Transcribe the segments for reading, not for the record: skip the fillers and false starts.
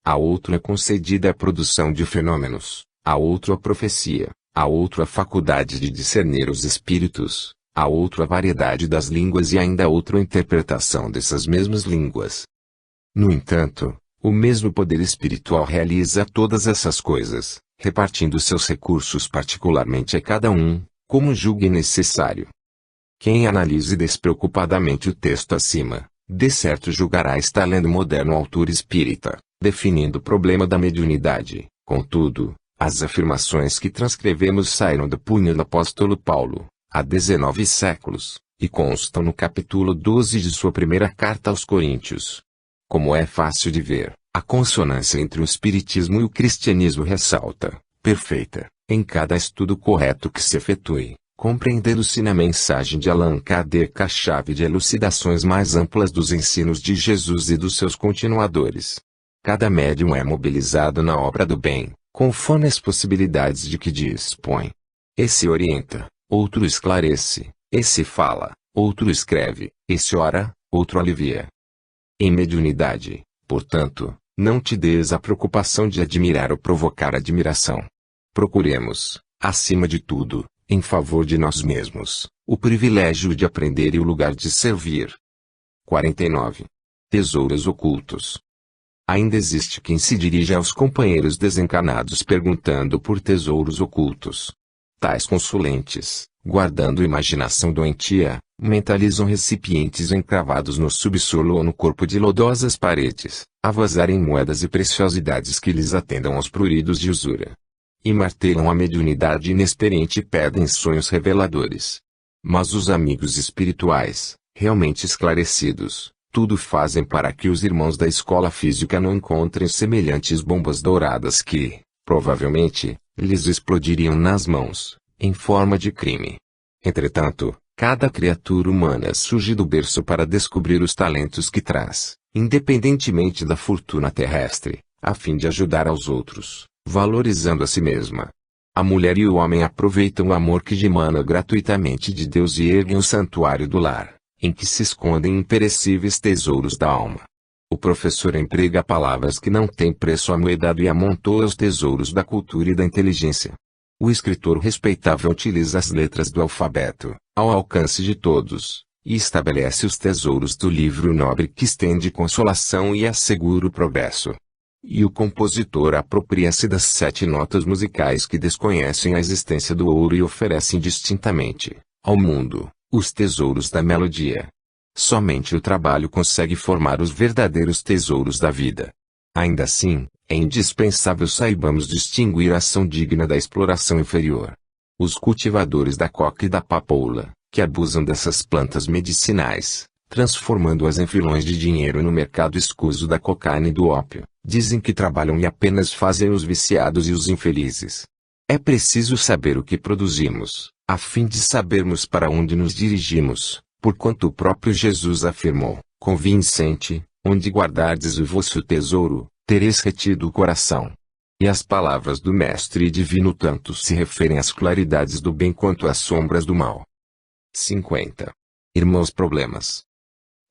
A outro é concedida a produção de fenômenos, a outro a profecia, a outro a faculdade de discernir os espíritos, a outro a variedade das línguas e ainda a outro a interpretação dessas mesmas línguas. No entanto, o mesmo poder espiritual realiza todas essas coisas, repartindo seus recursos particularmente a cada um, como julgue necessário. Quem analise despreocupadamente o texto acima, de certo julgará estar lendo moderno autor espírita, definindo o problema da mediunidade. Contudo, as afirmações que transcrevemos saíram do punho do apóstolo Paulo, há 19 séculos, e constam no capítulo 12 de sua primeira carta aos Coríntios. Como é fácil de ver, a consonância entre o espiritismo e o cristianismo ressalta, perfeita, em cada estudo correto que se efetue, compreendendo-se na mensagem de Allan Kardec a chave de elucidações mais amplas dos ensinos de Jesus e dos seus continuadores. Cada médium é mobilizado na obra do bem, conforme as possibilidades de que dispõe. Esse orienta, outro esclarece, esse fala, outro escreve, esse ora, outro alivia. Em mediunidade, portanto, não te des a preocupação de admirar ou provocar admiração. Procuremos, acima de tudo, em favor de nós mesmos, o privilégio de aprender e o lugar de servir. 49. Tesouros ocultos. Ainda existe quem se dirija aos companheiros desencarnados perguntando por tesouros ocultos. Tais consulentes, guardando imaginação doentia, mentalizam recipientes encravados no subsolo ou no corpo de lodosas paredes, a vazarem moedas e preciosidades que lhes atendam aos pruridos de usura. E martelam a mediunidade inexperiente e pedem sonhos reveladores. Mas os amigos espirituais, realmente esclarecidos, tudo fazem para que os irmãos da escola física não encontrem semelhantes bombas douradas que, provavelmente, lhes explodiriam nas mãos, em forma de crime. Entretanto, cada criatura humana surge do berço para descobrir os talentos que traz, independentemente da fortuna terrestre, a fim de ajudar aos outros, valorizando a si mesma. A mulher e o homem aproveitam o amor que dimana gratuitamente de Deus e erguem o santuário do lar, em que se escondem imperecíveis tesouros da alma. O professor emprega palavras que não têm preço amoedado e amontoa os tesouros da cultura e da inteligência. O escritor respeitável utiliza as letras do alfabeto, ao alcance de todos, e estabelece os tesouros do livro nobre que estende consolação e assegura o progresso. E o compositor apropria-se das 7 notas musicais que desconhecem a existência do ouro e oferecem distintamente, ao mundo, os tesouros da melodia. Somente o trabalho consegue formar os verdadeiros tesouros da vida. Ainda assim, é indispensável saibamos distinguir a ação digna da exploração inferior. Os cultivadores da coca e da papoula, que abusam dessas plantas medicinais, transformando-as em filões de dinheiro no mercado escuso da cocaína e do ópio, dizem que trabalham e apenas fazem os viciados e os infelizes. É preciso saber o que produzimos, a fim de sabermos para onde nos dirigimos, porquanto o próprio Jesus afirmou, convincente, onde guardardes o vosso tesouro, tereis retido o coração. E as palavras do Mestre Divino tanto se referem às claridades do bem quanto às sombras do mal. 50. Irmãos problemas.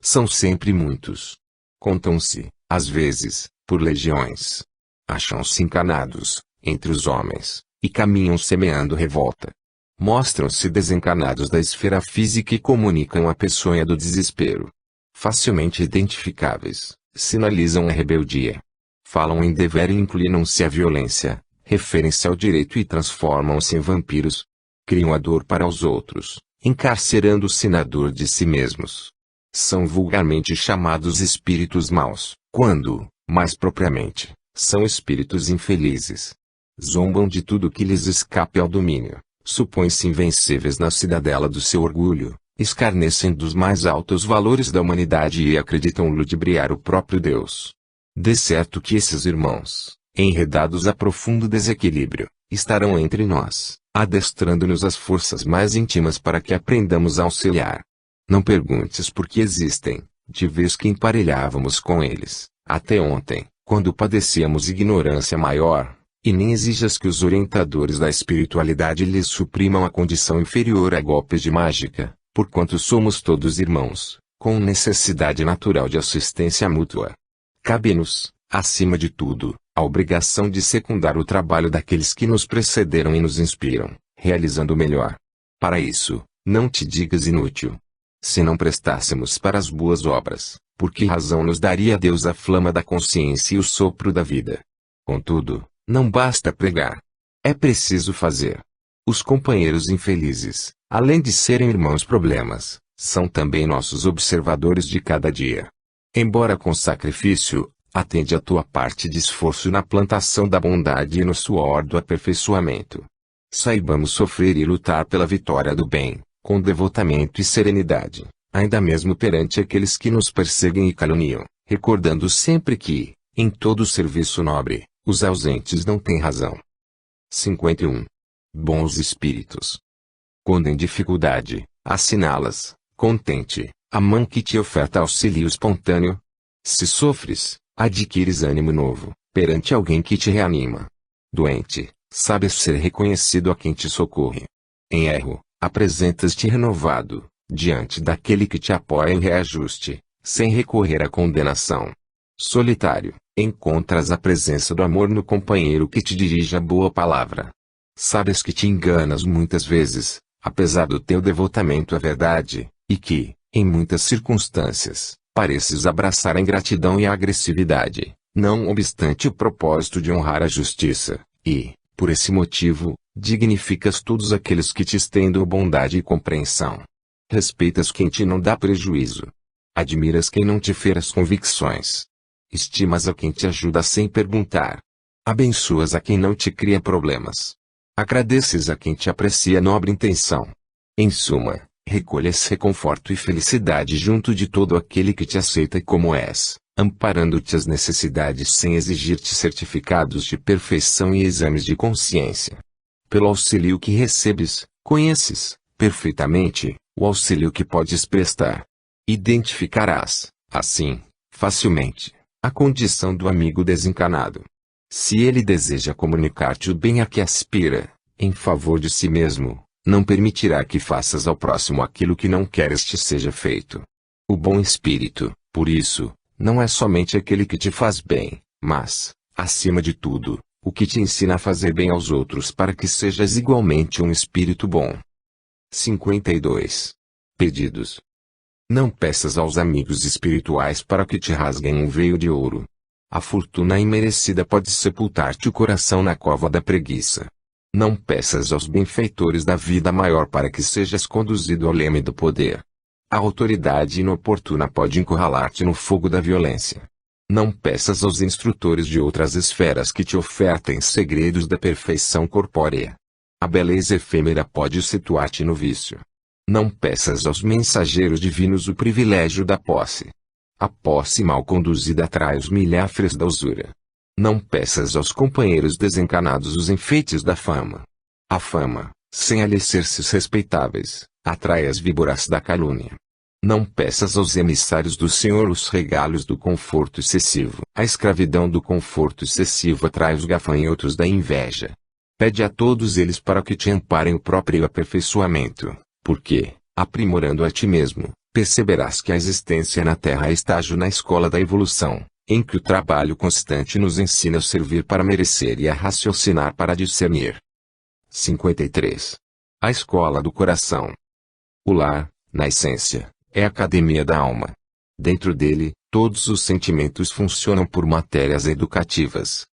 São sempre muitos. Contam-se, às vezes, por legiões. Acham-se encanados, entre os homens, e caminham semeando revolta. Mostram-se desencarnados da esfera física e comunicam a peçonha do desespero. Facilmente identificáveis, sinalizam a rebeldia. Falam em dever e inclinam-se à violência, referem-se ao direito e transformam-se em vampiros. Criam a dor para os outros, encarcerando-se na dor de si mesmos. São vulgarmente chamados espíritos maus, quando, mais propriamente, são espíritos infelizes. Zombam de tudo que lhes escape ao domínio, supõem-se invencíveis na cidadela do seu orgulho, escarnecem dos mais altos valores da humanidade e acreditam ludibriar o próprio Deus. De certo que esses irmãos, enredados a profundo desequilíbrio, estarão entre nós, adestrando-nos as forças mais íntimas para que aprendamos a auxiliar. Não perguntes por que existem, de vez que emparelhávamos com eles, até ontem, quando padecíamos ignorância maior, e nem exijas que os orientadores da espiritualidade lhes suprimam a condição inferior a golpes de mágica, porquanto somos todos irmãos, com necessidade natural de assistência mútua. Cabe-nos, acima de tudo, a obrigação de secundar o trabalho daqueles que nos precederam e nos inspiram, realizando o melhor. Para isso, não te digas inútil. Se não prestássemos para as boas obras, por que razão nos daria Deus a flama da consciência e o sopro da vida? Contudo, não basta pregar. É preciso fazer. Os companheiros infelizes, além de serem irmãos problemas, são também nossos observadores de cada dia. Embora com sacrifício, atende a tua parte de esforço na plantação da bondade e no suor do aperfeiçoamento. Saibamos sofrer e lutar pela vitória do bem, com devotamento e serenidade, ainda mesmo perante aqueles que nos perseguem e caluniam, recordando sempre que, em todo serviço nobre, os ausentes não têm razão. 51. Bons espíritos. Quando em dificuldade, assinalas, contente, a mão que te oferta auxílio espontâneo. Se sofres, adquires ânimo novo, perante alguém que te reanima. Doente, sabes ser reconhecido a quem te socorre. Em erro, apresentas-te renovado, diante daquele que te apoia em reajuste, sem recorrer à condenação. Solitário, encontras a presença do amor no companheiro que te dirige a boa palavra. Sabes que te enganas muitas vezes, apesar do teu devotamento à verdade, e que, em muitas circunstâncias, pareces abraçar a ingratidão e a agressividade, não obstante o propósito de honrar a justiça, e, por esse motivo, dignificas todos aqueles que te estendam bondade e compreensão. Respeitas quem te não dá prejuízo. Admiras quem não te fere as convicções. Estimas a quem te ajuda sem perguntar. Abençoas a quem não te cria problemas. Agradeces a quem te aprecia nobre intenção. Em suma, recolhes reconforto e felicidade junto de todo aquele que te aceita como és, amparando-te as necessidades sem exigir-te certificados de perfeição e exames de consciência. Pelo auxílio que recebes, conheces, perfeitamente, o auxílio que podes prestar. Identificarás, assim, facilmente, a condição do amigo desencanado. Se ele deseja comunicar-te o bem a que aspira, em favor de si mesmo, não permitirá que faças ao próximo aquilo que não queres te seja feito. O bom espírito, por isso, não é somente aquele que te faz bem, mas, acima de tudo, o que te ensina a fazer bem aos outros para que sejas igualmente um espírito bom. 52. Pedidos. Não peças aos amigos espirituais para que te rasguem um veio de ouro. A fortuna imerecida pode sepultar-te o coração na cova da preguiça. Não peças aos benfeitores da vida maior para que sejas conduzido ao leme do poder. A autoridade inoportuna pode encurralar-te no fogo da violência. Não peças aos instrutores de outras esferas que te ofertem segredos da perfeição corpórea. A beleza efêmera pode situar-te no vício. Não peças aos mensageiros divinos o privilégio da posse. A posse mal conduzida atrai os milhafres da usura. Não peças aos companheiros desencanados os enfeites da fama. A fama, sem alicerces respeitáveis, atrai as víboras da calúnia. Não peças aos emissários do Senhor os regalos do conforto excessivo. A escravidão do conforto excessivo atrai os gafanhotos da inveja. Pede a todos eles para que te amparem o próprio aperfeiçoamento, porque, aprimorando a ti mesmo, perceberás que a existência na Terra é estágio na escola da evolução, em que o trabalho constante nos ensina a servir para merecer e a raciocinar para discernir. 53. A escola do coração. O lar, na essência, é a academia da alma. Dentro dele, todos os sentimentos funcionam por matérias educativas.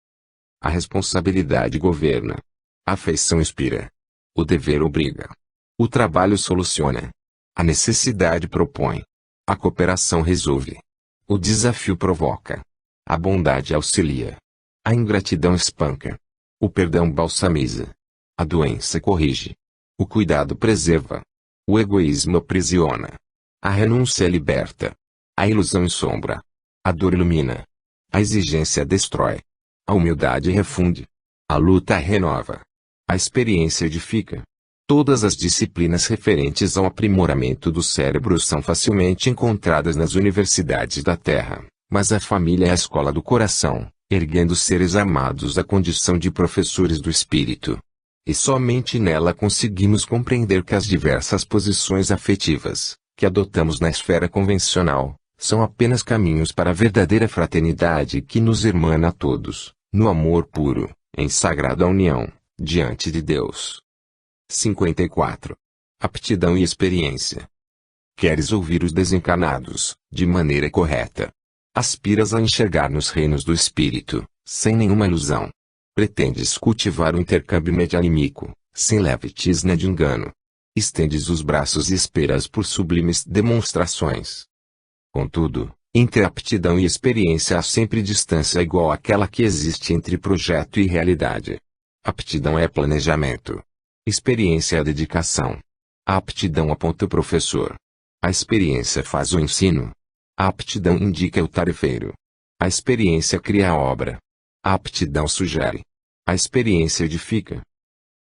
A responsabilidade governa. A afeição inspira. O dever obriga. O trabalho soluciona. A necessidade propõe. A cooperação resolve. O desafio provoca. A bondade auxilia. A ingratidão espanca. O perdão balsamiza. A doença corrige. O cuidado preserva. O egoísmo aprisiona. A renúncia liberta. A ilusão ensombra. A dor ilumina. A exigência destrói. A humildade refunde. A luta renova. A experiência edifica. Todas as disciplinas referentes ao aprimoramento do cérebro são facilmente encontradas nas universidades da Terra, mas a família é a escola do coração, erguendo seres amados à condição de professores do espírito. E somente nela conseguimos compreender que as diversas posições afetivas, que adotamos na esfera convencional, são apenas caminhos para a verdadeira fraternidade que nos irmana a todos, no amor puro, em sagrada união, diante de Deus. 54. Aptidão e experiência. Queres ouvir os desencarnados, de maneira correta. Aspiras a enxergar nos reinos do espírito, sem nenhuma ilusão. Pretendes cultivar o intercâmbio medianímico, sem leve tisna de engano. Estendes os braços e esperas por sublimes demonstrações. Contudo, entre aptidão e experiência há sempre distância igual àquela que existe entre projeto e realidade. Aptidão é planejamento. Experiência é dedicação. A aptidão aponta o professor. A experiência faz o ensino. A aptidão indica o tarefeiro. A experiência cria a obra. A aptidão sugere. A experiência edifica.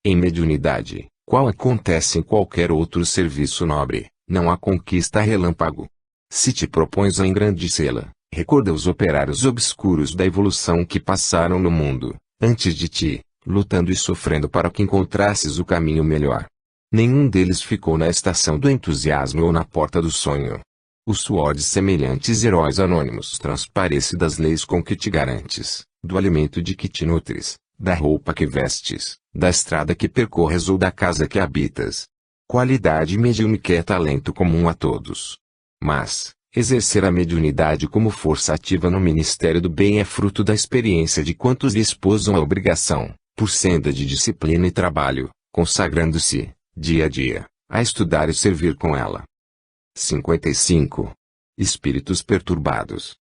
Em mediunidade, qual acontece em qualquer outro serviço nobre, não há conquista relâmpago. Se te propões a engrandecê-la, recorda os operários obscuros da evolução que passaram no mundo, antes de ti, lutando e sofrendo para que encontrasses o caminho melhor. Nenhum deles ficou na estação do entusiasmo ou na porta do sonho. O suor de semelhantes heróis anônimos transparece das leis com que te garantes, do alimento de que te nutres, da roupa que vestes, da estrada que percorres ou da casa que habitas. Qualidade mediúnica é talento comum a todos. Mas, exercer a mediunidade como força ativa no ministério do bem é fruto da experiência de quantos esposam a obrigação, por senda de disciplina e trabalho, consagrando-se, dia a dia, a estudar e servir com ela. 55. Espíritos perturbados.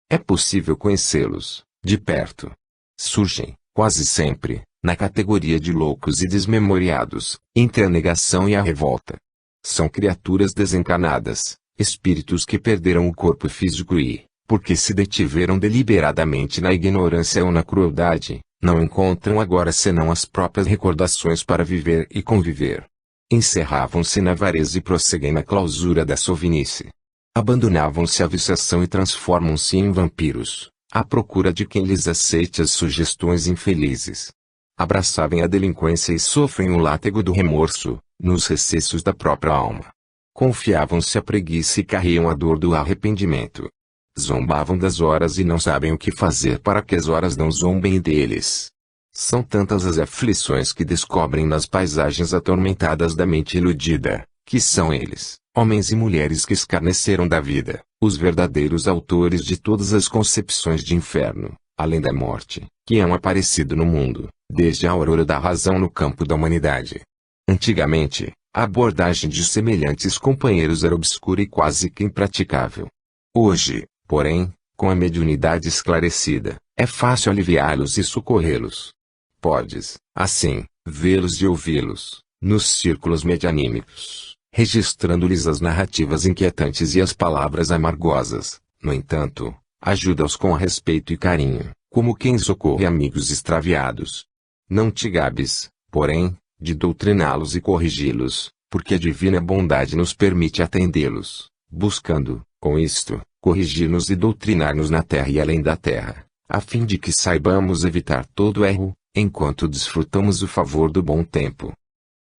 É possível conhecê-los, de perto. Surgem, quase sempre, na categoria de loucos e desmemoriados, entre a negação e a revolta. São criaturas desencarnadas, espíritos que perderam o corpo físico e, porque se detiveram deliberadamente na ignorância ou na crueldade, não encontram agora senão as próprias recordações para viver e conviver. Encerravam-se na avareza e prosseguem na clausura da sovinice. Abandonavam-se à viciação e transformam-se em vampiros, à procura de quem lhes aceite as sugestões infelizes. Abraçavam a delinquência e sofrem o látego do remorso, nos recessos da própria alma. Confiavam-se à preguiça e carregam a dor do arrependimento. Zombavam das horas e não sabem o que fazer para que as horas não zombem deles. São tantas as aflições que descobrem nas paisagens atormentadas da mente iludida, que são eles, homens e mulheres que escarneceram da vida, os verdadeiros autores de todas as concepções de inferno, além da morte, que hão aparecido no mundo, desde a aurora da razão no campo da humanidade. Antigamente, a abordagem de semelhantes companheiros era obscura e quase que impraticável. Hoje, porém, com a mediunidade esclarecida, é fácil aliviá-los e socorrê-los. Podes, assim, vê-los e ouvi-los, nos círculos medianímicos, registrando-lhes as narrativas inquietantes e as palavras amargosas. No entanto, ajuda-os com respeito e carinho, como quem socorre amigos extraviados. Não te gabes, porém, de doutriná-los e corrigi-los, porque a divina bondade nos permite atendê-los, buscando, com isto, corrigir-nos e doutrinar-nos na terra e além da terra, a fim de que saibamos evitar todo erro, enquanto desfrutamos o favor do bom tempo.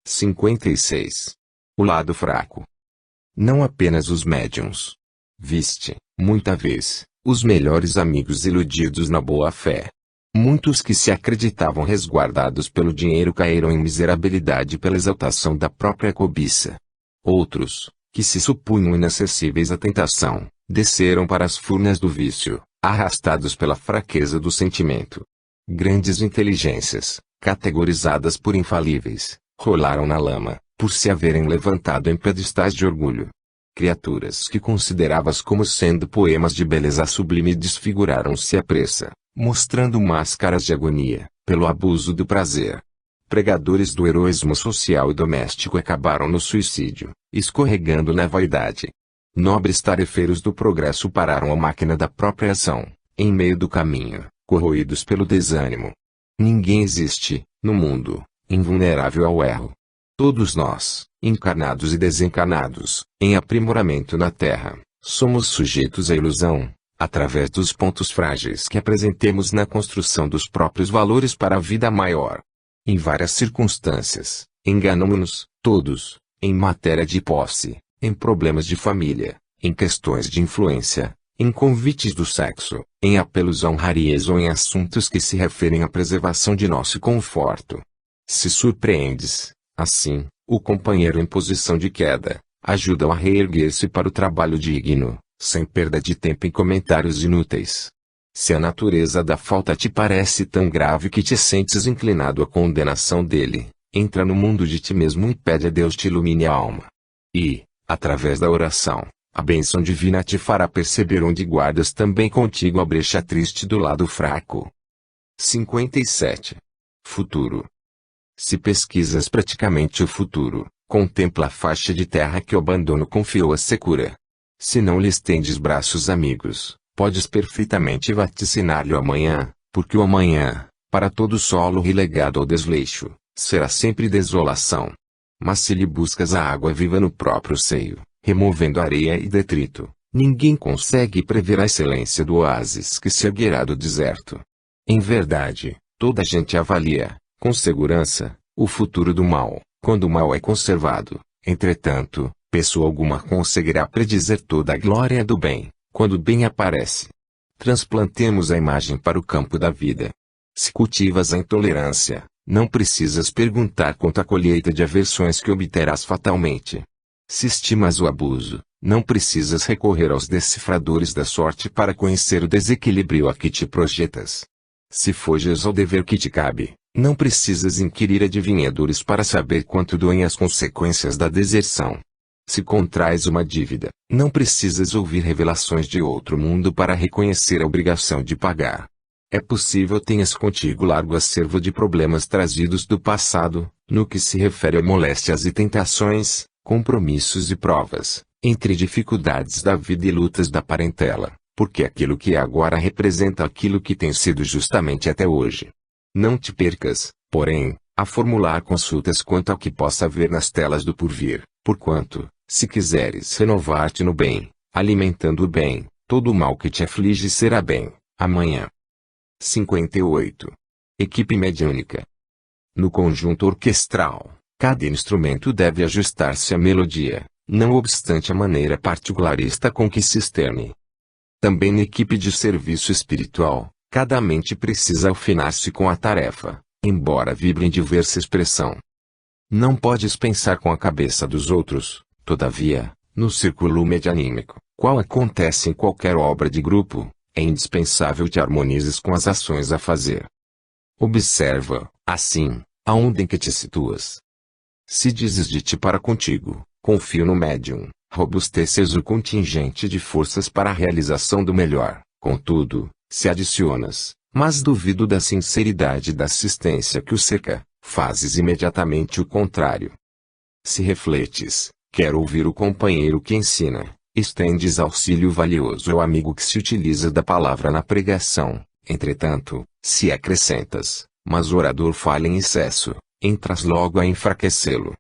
56. O lado fraco. Não apenas os médiuns. Viste, muita vez, os melhores amigos iludidos na boa-fé. Muitos que se acreditavam resguardados pelo dinheiro caíram em miserabilidade pela exaltação da própria cobiça. Outros, que se supunham inacessíveis à tentação, desceram para as furnas do vício, arrastados pela fraqueza do sentimento. Grandes inteligências, categorizadas por infalíveis, rolaram na lama, por se haverem levantado em pedestais de orgulho. Criaturas que consideravas como sendo poemas de beleza sublime desfiguraram-se à pressa, mostrando máscaras de agonia, pelo abuso do prazer. Pregadores do heroísmo social e doméstico acabaram no suicídio, escorregando na vaidade. Nobres tarefeiros do progresso pararam a máquina da própria ação, em meio do caminho, corroídos pelo desânimo. Ninguém existe, no mundo, invulnerável ao erro. Todos nós, encarnados e desencarnados, em aprimoramento na Terra, somos sujeitos à ilusão, através dos pontos frágeis que apresentemos na construção dos próprios valores para a vida maior. Em várias circunstâncias, enganamo-nos, todos, em matéria de posse, em problemas de família, em questões de influência, em convites do sexo, em apelos à honrarias ou em assuntos que se referem à preservação de nosso conforto. Se surpreendes, assim, o companheiro em posição de queda, ajuda-o a reerguer-se para o trabalho digno, sem perda de tempo em comentários inúteis. Se a natureza da falta te parece tão grave que te sentes inclinado à condenação dele, entra no mundo de ti mesmo e pede a Deus te ilumine a alma. E, através da oração, a bênção divina te fará perceber onde guardas também contigo a brecha triste do lado fraco. 57. Futuro. Se pesquisas praticamente o futuro, contempla a faixa de terra que o abandono confiou a secura. Se não lhe estendes braços amigos, podes perfeitamente vaticinar-lhe o amanhã, porque o amanhã, para todo solo relegado ao desleixo, será sempre desolação. Mas se lhe buscas a água viva no próprio seio, removendo areia e detrito, ninguém consegue prever a excelência do oásis que se erguerá do deserto. Em verdade, toda a gente avalia, com segurança, o futuro do mal, quando o mal é conservado. Entretanto, pessoa alguma conseguirá predizer toda a glória do bem, quando o bem aparece. Transplantemos a imagem para o campo da vida. Se cultivas a intolerância, não precisas perguntar quanto à colheita de aversões que obterás fatalmente. Se estimas o abuso, não precisas recorrer aos decifradores da sorte para conhecer o desequilíbrio a que te projetas. Se foges ao dever que te cabe, não precisas inquirir adivinhadores para saber quanto doem as consequências da deserção. Se contrais uma dívida, não precisas ouvir revelações de outro mundo para reconhecer a obrigação de pagar. É possível tenhas contigo largo acervo de problemas trazidos do passado, no que se refere a moléstias e tentações, compromissos e provas, entre dificuldades da vida e lutas da parentela, porque aquilo que é agora representa aquilo que tem sido justamente até hoje. Não te percas, porém, a formular consultas quanto ao que possa haver nas telas do porvir, porquanto, se quiseres renovar-te no bem, alimentando o bem, todo o mal que te aflige será bem, amanhã. 58. Equipe mediúnica. No conjunto orquestral, cada instrumento deve ajustar-se à melodia, não obstante a maneira particularista com que se externe. Também na equipe de serviço espiritual, cada mente precisa afinar-se com a tarefa, embora vibre em diversa expressão. Não podes pensar com a cabeça dos outros, todavia, no círculo medianímico, qual acontece em qualquer obra de grupo, é indispensável te harmonizes com as ações a fazer. Observa, assim, aonde em que te situas. Se dizes de ti para contigo, confio no médium, robusteces o contingente de forças para a realização do melhor, contudo, se adicionas, mas duvido da sinceridade da assistência que o cerca, fazes imediatamente o contrário. Se refletes, quer ouvir o companheiro que ensina, estendes auxílio valioso ao amigo que se utiliza da palavra na pregação. Entretanto, se acrescentas, mas o orador falha em excesso, entras logo a enfraquecê-lo.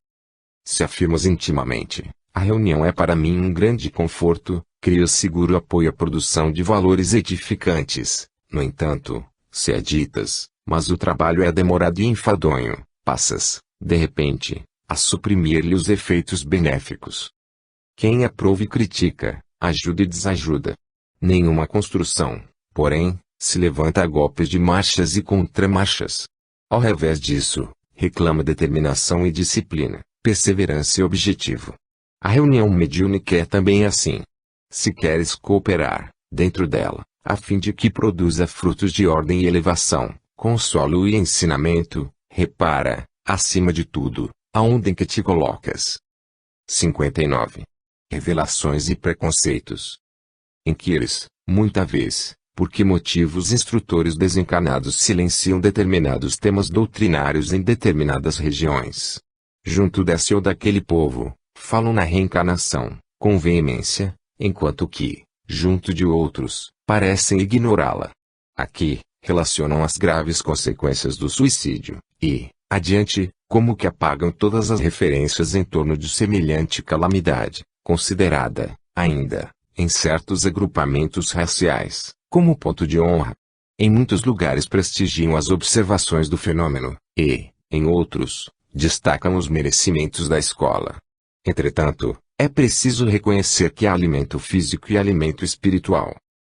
Se afirmas intimamente, a reunião é para mim um grande conforto, crias seguro apoio à produção de valores edificantes. No entanto, se aditas, mas o trabalho é demorado e enfadonho, passas, de repente, a suprimir-lhe os efeitos benéficos. Quem aprova e critica, ajuda e desajuda. Nenhuma construção, porém, se levanta a golpes de marchas e contramarchas. Ao revés disso, reclama determinação e disciplina, perseverança e objetivo. A reunião mediúnica é também assim. Se queres cooperar, dentro dela, a fim de que produza frutos de ordem e elevação, consolo e ensinamento, repara, acima de tudo, aonde em que te colocas. 59. Revelações e preconceitos. Inquires, muita vez, por que motivos instrutores desencarnados silenciam determinados temas doutrinários em determinadas regiões. Junto desse ou daquele povo, falam na reencarnação, com veemência, enquanto que, junto de outros, parecem ignorá-la. Aqui, relacionam as graves consequências do suicídio, e, adiante, como que apagam todas as referências em torno de semelhante calamidade, considerada, ainda, em certos agrupamentos raciais, como ponto de honra. Em muitos lugares prestigiam as observações do fenômeno, e, em outros, destacam os merecimentos da escola. Entretanto, É preciso reconhecer que há alimento físico e alimento espiritual.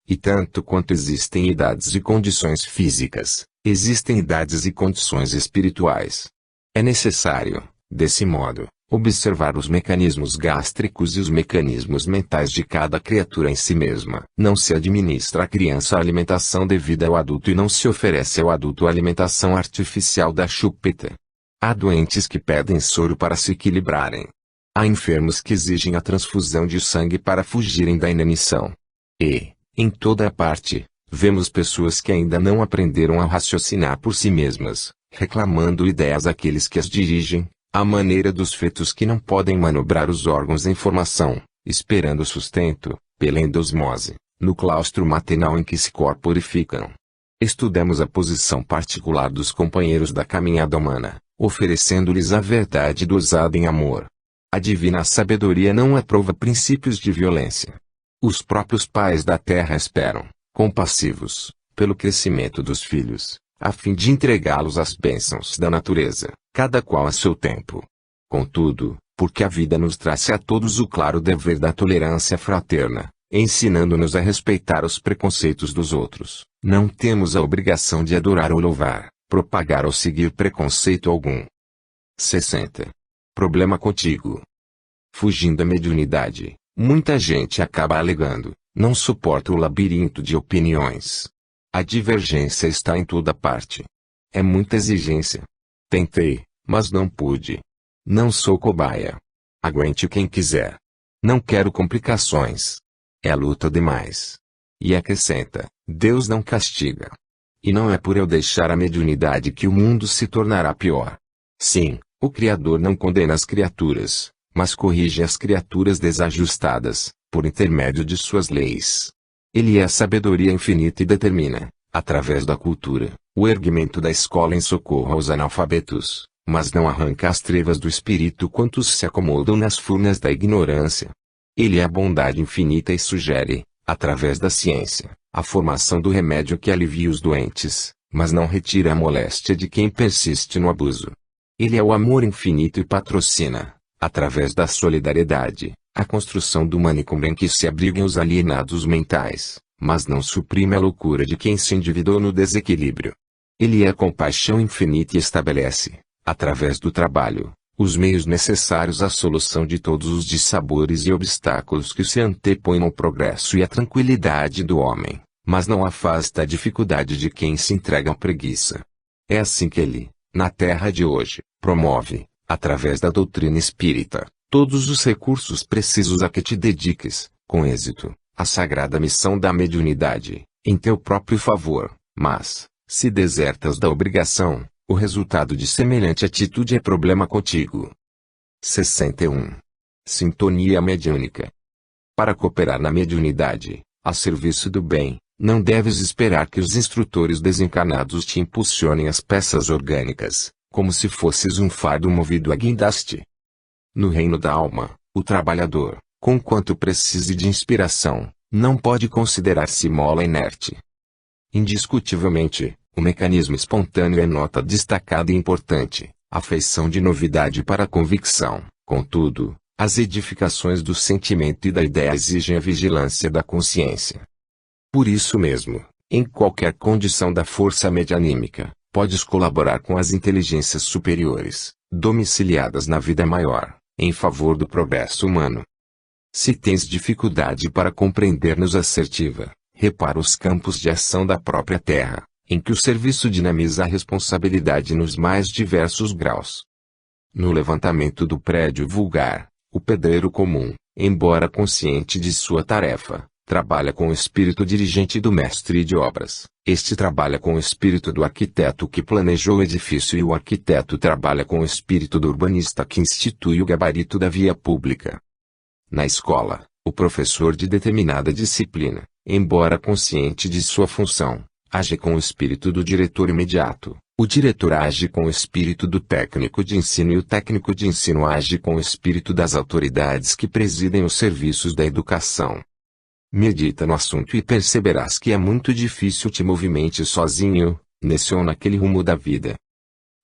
E tanto quanto existem idades e condições físicas, existem idades e condições espirituais. É necessário, desse modo, observar os mecanismos gástricos e os mecanismos mentais de cada criatura em si mesma. Não se administra à criança a alimentação devida ao adulto e não se oferece ao adulto a alimentação artificial da chupeta. Há doentes que pedem soro para se equilibrarem. Há enfermos que exigem a transfusão de sangue para fugirem da inanição. E, em toda a parte, vemos pessoas que ainda não aprenderam a raciocinar por si mesmas, reclamando ideias àqueles que as dirigem, à maneira dos fetos que não podem manobrar os órgãos em formação, esperando sustento, pela endosmose, no claustro maternal em que se corporificam. Estudemos a posição particular dos companheiros da caminhada humana, oferecendo-lhes a verdade dosada em amor. A divina sabedoria não aprova princípios de violência. Os próprios pais da terra esperam, compassivos, pelo crescimento dos filhos, a fim de entregá-los às bênçãos da natureza, cada qual a seu tempo. Contudo, porque a vida nos traz a todos o claro dever da tolerância fraterna, ensinando-nos a respeitar os preconceitos dos outros, não temos a obrigação de adorar ou louvar, propagar ou seguir preconceito algum. 60. Problema contigo. Fugindo da mediunidade, muita gente acaba alegando, não suporta o labirinto de opiniões. A divergência está em toda parte. É muita exigência. Tentei, mas não pude. Não sou cobaia. Aguente quem quiser. Não quero complicações. É luta demais. E acrescenta, Deus não castiga. E não é por eu deixar a mediunidade que o mundo se tornará pior. Sim, o Criador não condena as criaturas, mas corrige as criaturas desajustadas, por intermédio de suas leis. Ele é a sabedoria infinita e determina, através da cultura, o erguimento da escola em socorro aos analfabetos, mas não arranca as trevas do espírito quantos se acomodam nas furnas da ignorância. Ele é a bondade infinita e sugere, através da ciência, a formação do remédio que alivia os doentes, mas não retira a moléstia de quem persiste no abuso. Ele é o amor infinito e patrocina, através da solidariedade, a construção do manicômio em que se abriguem os alienados mentais, mas não suprime a loucura de quem se endividou no desequilíbrio. Ele é a compaixão infinita e estabelece, através do trabalho, os meios necessários à solução de todos os dissabores e obstáculos que se antepõem ao progresso e à tranquilidade do homem, mas não afasta a dificuldade de quem se entrega à preguiça. É assim que ele, na terra de hoje, promove, através da doutrina espírita, todos os recursos precisos a que te dediques, com êxito, a sagrada missão da mediunidade, em teu próprio favor, mas, se desertas da obrigação, o resultado de semelhante atitude é problema contigo. 61. Sintonia mediúnica. Para cooperar na mediunidade, a serviço do bem, não deves esperar que os instrutores desencarnados te impulsionem as peças orgânicas, como se fosses um fardo movido a guindaste. No reino da alma, o trabalhador, conquanto precise de inspiração, não pode considerar-se mola inerte. Indiscutivelmente, o mecanismo espontâneo é nota destacada e importante, a feição de novidade para a convicção. Contudo, as edificações do sentimento e da ideia exigem a vigilância da consciência. Por isso mesmo, em qualquer condição da força medianímica, podes colaborar com as inteligências superiores, domiciliadas na vida maior, em favor do progresso humano. Se tens dificuldade para compreender-nos assertiva, repara os campos de ação da própria terra, em que o serviço dinamiza a responsabilidade nos mais diversos graus. No levantamento do prédio vulgar, o pedreiro comum, embora consciente de sua tarefa, trabalha com o espírito dirigente do mestre de obras. Este trabalha com o espírito do arquiteto que planejou o edifício e o arquiteto trabalha com o espírito do urbanista que institui o gabarito da via pública. Na escola, o professor de determinada disciplina, embora consciente de sua função, age com o espírito do diretor imediato. O diretor age com o espírito do técnico de ensino e o técnico de ensino age com o espírito das autoridades que presidem os serviços da educação. Medita no assunto e perceberás que é muito difícil te movimente sozinho, nesse ou naquele rumo da vida.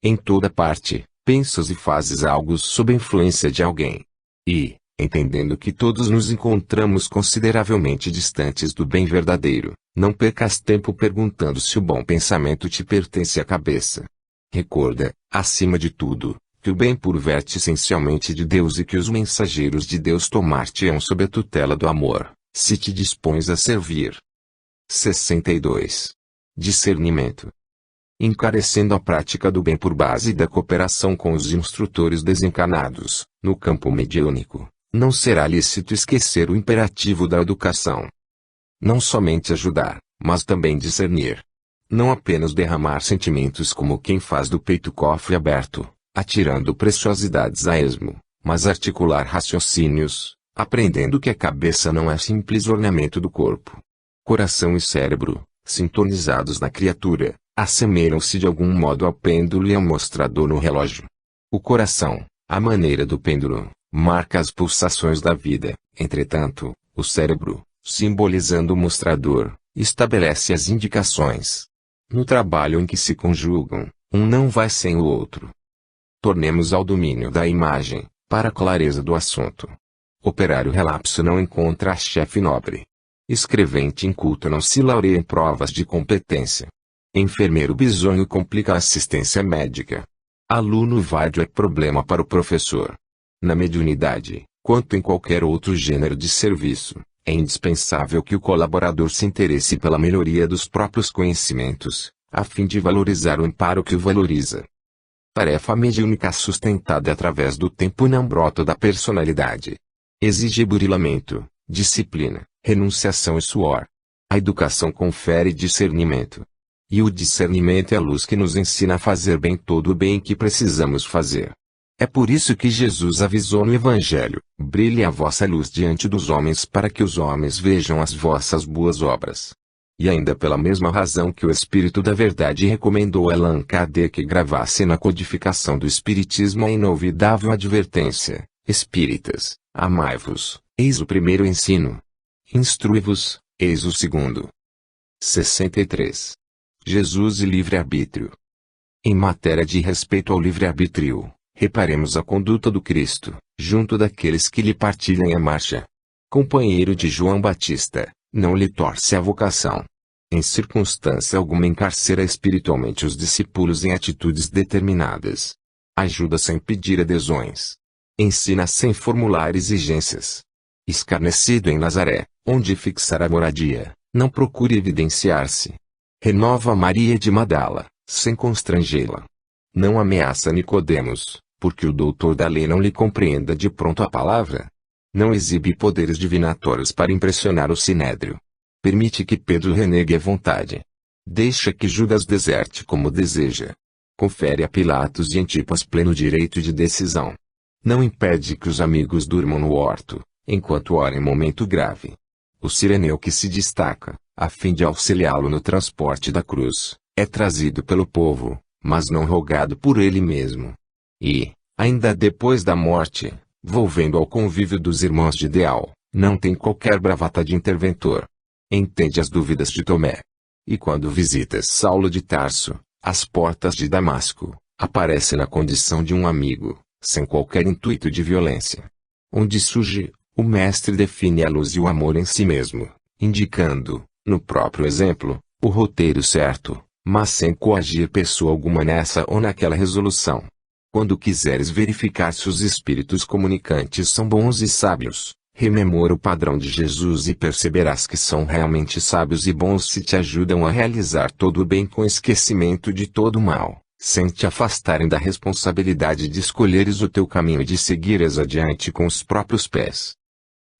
Em toda parte, pensas e fazes algo sob a influência de alguém. E, Entendendo que todos nos encontramos consideravelmente distantes do bem verdadeiro, não percas tempo perguntando se o bom pensamento te pertence à cabeça. Recorda, acima de tudo, que o bem puro verte essencialmente de Deus e que os mensageiros de Deus tomar-te-ão sob a tutela do amor, se te dispões a servir. 62. Discernimento. Encarecendo a prática do bem por base da cooperação com os instrutores desencarnados, no campo mediúnico, não será lícito esquecer o imperativo da educação. Não somente ajudar, mas também discernir. Não apenas derramar sentimentos como quem faz do peito cofre aberto, atirando preciosidades a esmo, mas articular raciocínios, aprendendo que a cabeça não é simples ornamento do corpo. Coração e cérebro, sintonizados na criatura, assemelham-se de algum modo ao pêndulo e ao mostrador no relógio. O coração, à maneira do pêndulo, marca as pulsações da vida, entretanto, o cérebro, simbolizando o mostrador, estabelece as indicações. No trabalho em que se conjugam, um não vai sem o outro. Tornemos ao domínio da imagem, para a clareza do assunto. Operário relapso não encontra chefe nobre. Escrevente inculto não se laureia em provas de competência. Enfermeiro bisonho complica a assistência médica. Aluno vádio é problema para o professor. Na mediunidade, quanto em qualquer outro gênero de serviço, é indispensável que o colaborador se interesse pela melhoria dos próprios conhecimentos, a fim de valorizar o amparo que o valoriza. Tarefa mediúnica sustentada através do tempo não brota da personalidade. Exige burilamento, disciplina, renunciação e suor. A educação confere discernimento. E o discernimento é a luz que nos ensina a fazer bem todo o bem que precisamos fazer. É por isso que Jesus avisou no Evangelho: brilhe a vossa luz diante dos homens para que os homens vejam as vossas boas obras. E ainda pela mesma razão que o Espírito da Verdade recomendou a Allan Kardec que gravasse na codificação do Espiritismo a inovidável advertência: Espíritas, amai-vos, eis o primeiro ensino. Instrui-vos, eis o segundo. 63. Jesus e livre-arbítrio. Em matéria de respeito ao livre-arbítrio, reparemos a conduta do Cristo, junto daqueles que lhe partilham a marcha. Companheiro de João Batista, não lhe torce a vocação. Em circunstância alguma encarcera espiritualmente os discípulos em atitudes determinadas. Ajuda sem pedir adesões. Ensina sem formular exigências. Escarnecido em Nazaré, onde fixar a moradia, não procure evidenciar-se. Renova Maria de Magdala, sem constrangê-la. Não ameaça Nicodemos, porque o doutor da lei não lhe compreenda de pronto a palavra. Não exibe poderes divinatórios para impressionar o sinédrio. Permite que Pedro renegue a vontade. Deixa que Judas deserte como deseja. Confere a Pilatos e Antipas pleno direito de decisão. Não impede que os amigos durmam no horto, enquanto ora em momento grave. O sireneu que se destaca, a fim de auxiliá-lo no transporte da cruz, é trazido pelo povo, mas não rogado por ele mesmo. E, ainda depois da morte, volvendo ao convívio dos irmãos de ideal, não tem qualquer bravata de interventor. Entende as dúvidas de Tomé. E quando visitas Saulo de Tarso, às portas de Damasco, aparece na condição de um amigo, sem qualquer intuito de violência. Onde surge, o mestre define a luz e o amor em si mesmo, indicando, no próprio exemplo, o roteiro certo, mas sem coagir pessoa alguma nessa ou naquela resolução. Quando quiseres verificar se os espíritos comunicantes são bons e sábios, rememora o padrão de Jesus e perceberás que são realmente sábios e bons se te ajudam a realizar todo o bem com esquecimento de todo o mal, sem te afastarem da responsabilidade de escolheres o teu caminho e de seguires adiante com os próprios pés.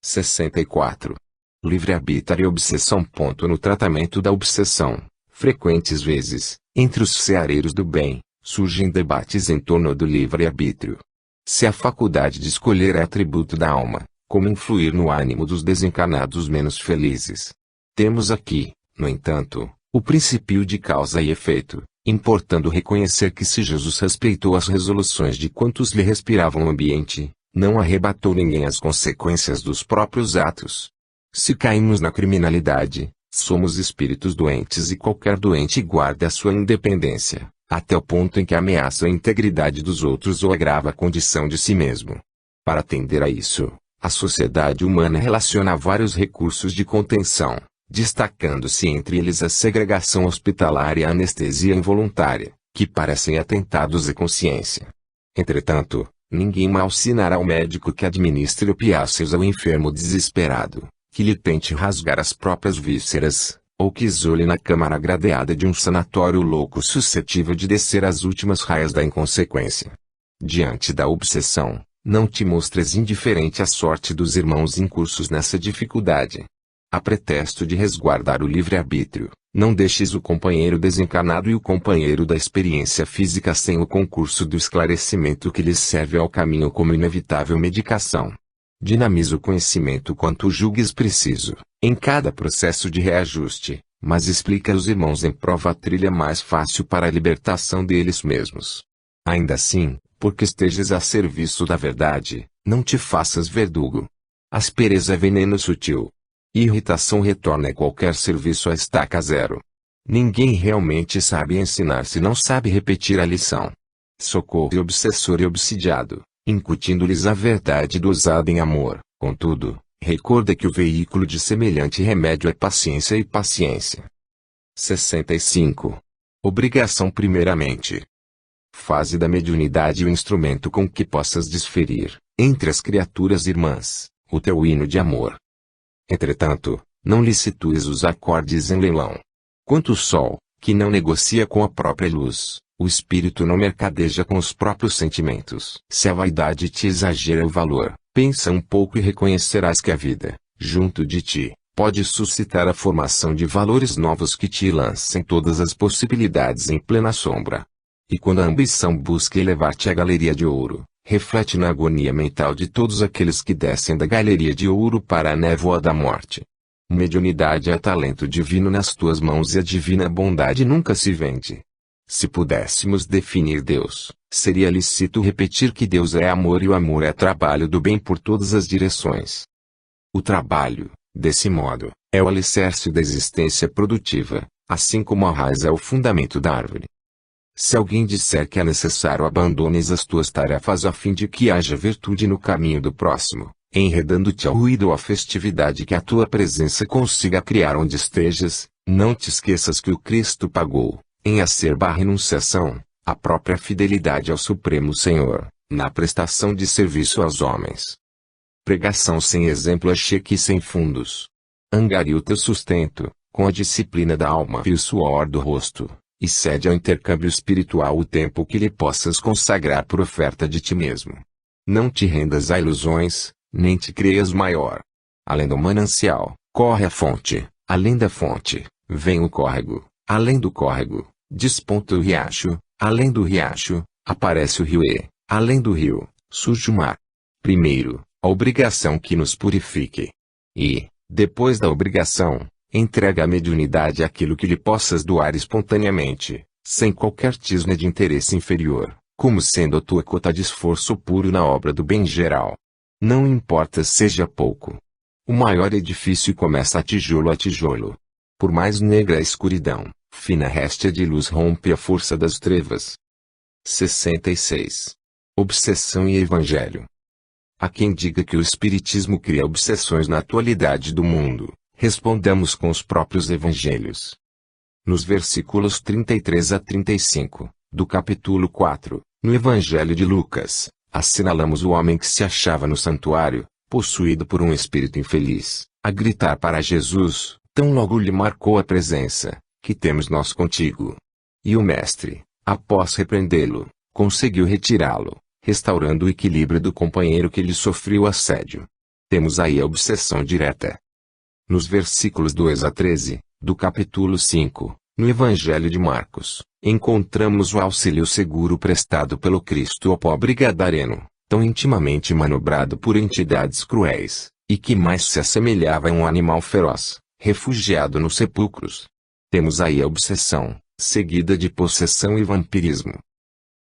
64. Livre-arbítrio e obsessão. No tratamento da obsessão, frequentes vezes, entre os seareiros do bem, surgem debates em torno do livre-arbítrio. Se a faculdade de escolher é atributo da alma, como influir no ânimo dos desencarnados menos felizes? Temos aqui, no entanto, o princípio de causa e efeito, importando reconhecer que se Jesus respeitou as resoluções de quantos lhe respiravam o ambiente, não arrebatou ninguém as consequências dos próprios atos. Se caímos na criminalidade, somos espíritos doentes e qualquer doente guarda a sua independência, até o ponto em que ameaça a integridade dos outros ou agrava a condição de si mesmo. Para atender a isso, A sociedade humana relaciona vários recursos de contenção, destacando-se entre eles a segregação hospitalar e a anestesia involuntária, que parecem atentados à consciência. Entretanto, ninguém malsinará o médico que administre opiáceos ao enfermo desesperado, que lhe tente rasgar as próprias vísceras, ou que isole na câmara gradeada de um sanatório louco suscetível de descer às últimas raias da inconsequência. Diante da obsessão, não te mostres indiferente à sorte dos irmãos incursos nessa dificuldade. A pretexto de resguardar o livre-arbítrio, não deixes o companheiro desencarnado e o companheiro da experiência física sem o concurso do esclarecimento que lhes serve ao caminho como inevitável medicação. Dinamiza o conhecimento quanto julgues preciso, em cada processo de reajuste, mas explica aos irmãos em prova a trilha mais fácil para a libertação deles mesmos. Ainda assim, porque estejas a serviço da verdade, não te faças verdugo. Aspereza é veneno sutil. Irritação retorna a qualquer serviço a estaca zero. Ninguém realmente sabe ensinar se não sabe repetir a lição. Socorre obsessor e obsidiado, incutindo-lhes a verdade dosada em amor. Contudo, recorda que o veículo de semelhante remédio é paciência e paciência. 65. Obrigação primeiramente. Faze da mediunidade o instrumento com que possas desferir, entre as criaturas irmãs, o teu hino de amor. Entretanto, não lhe situes os acordes em leilão. Quanto o sol, que não negocia com a própria luz, o espírito não mercadeja com os próprios sentimentos. Se a vaidade te exagera o valor, pensa um pouco e reconhecerás que a vida, junto de ti, pode suscitar a formação de valores novos que te lancem todas as possibilidades em plena sombra. E quando a ambição busca elevar-te à galeria de ouro, reflete na agonia mental de todos aqueles que descem da galeria de ouro para a névoa da morte. Mediunidade é talento divino nas tuas mãos e a divina bondade nunca se vende. Se pudéssemos definir Deus, seria lícito repetir que Deus é amor e o amor é trabalho do bem por todas as direções. O trabalho, desse modo, é o alicerce da existência produtiva, assim como a raiz é o fundamento da árvore. Se alguém disser que é necessário abandones as tuas tarefas a fim de que haja virtude no caminho do próximo, enredando-te ao ruído ou à festividade que a tua presença consiga criar onde estejas, não te esqueças que o Cristo pagou, em acerba a renunciação, a própria fidelidade ao Supremo Senhor, na prestação de serviço aos homens. Pregação sem exemplo é cheque sem fundos. Angaria o teu sustento, com a disciplina da alma e o suor do rosto. E cede ao intercâmbio espiritual o tempo que lhe possas consagrar por oferta de ti mesmo. Não te rendas a ilusões, nem te creias maior. Além do manancial, corre a fonte, além da fonte, vem o córrego, além do córrego, desponta o riacho, além do riacho, aparece o rio e, além do rio, surge o mar. Primeiro, a obrigação que nos purifique. E, depois da obrigação, entrega à mediunidade aquilo que lhe possas doar espontaneamente, sem qualquer tisne de interesse inferior, como sendo a tua cota de esforço puro na obra do bem geral. Não importa seja pouco. O maior edifício começa a tijolo. Por mais negra a escuridão, fina réstia de luz rompe a força das trevas. 66. Obsessão e Evangelho. Há quem diga que o Espiritismo cria obsessões na atualidade do mundo. Respondamos com os próprios evangelhos. Nos versículos 33 a 35, do capítulo 4, no Evangelho de Lucas, assinalamos o homem que se achava no santuário, possuído por um espírito infeliz, a gritar para Jesus, tão logo lhe marcou a presença, que temos nós contigo. E o mestre, após repreendê-lo, conseguiu retirá-lo, restaurando o equilíbrio do companheiro que lhe sofreu assédio. Temos aí a obsessão direta. Nos versículos 2 a 13, do capítulo 5, no Evangelho de Marcos, encontramos o auxílio seguro prestado pelo Cristo ao pobre gadareno, tão intimamente manobrado por entidades cruéis, e que mais se assemelhava a um animal feroz, refugiado nos sepulcros. Temos aí a obsessão, seguida de possessão e vampirismo.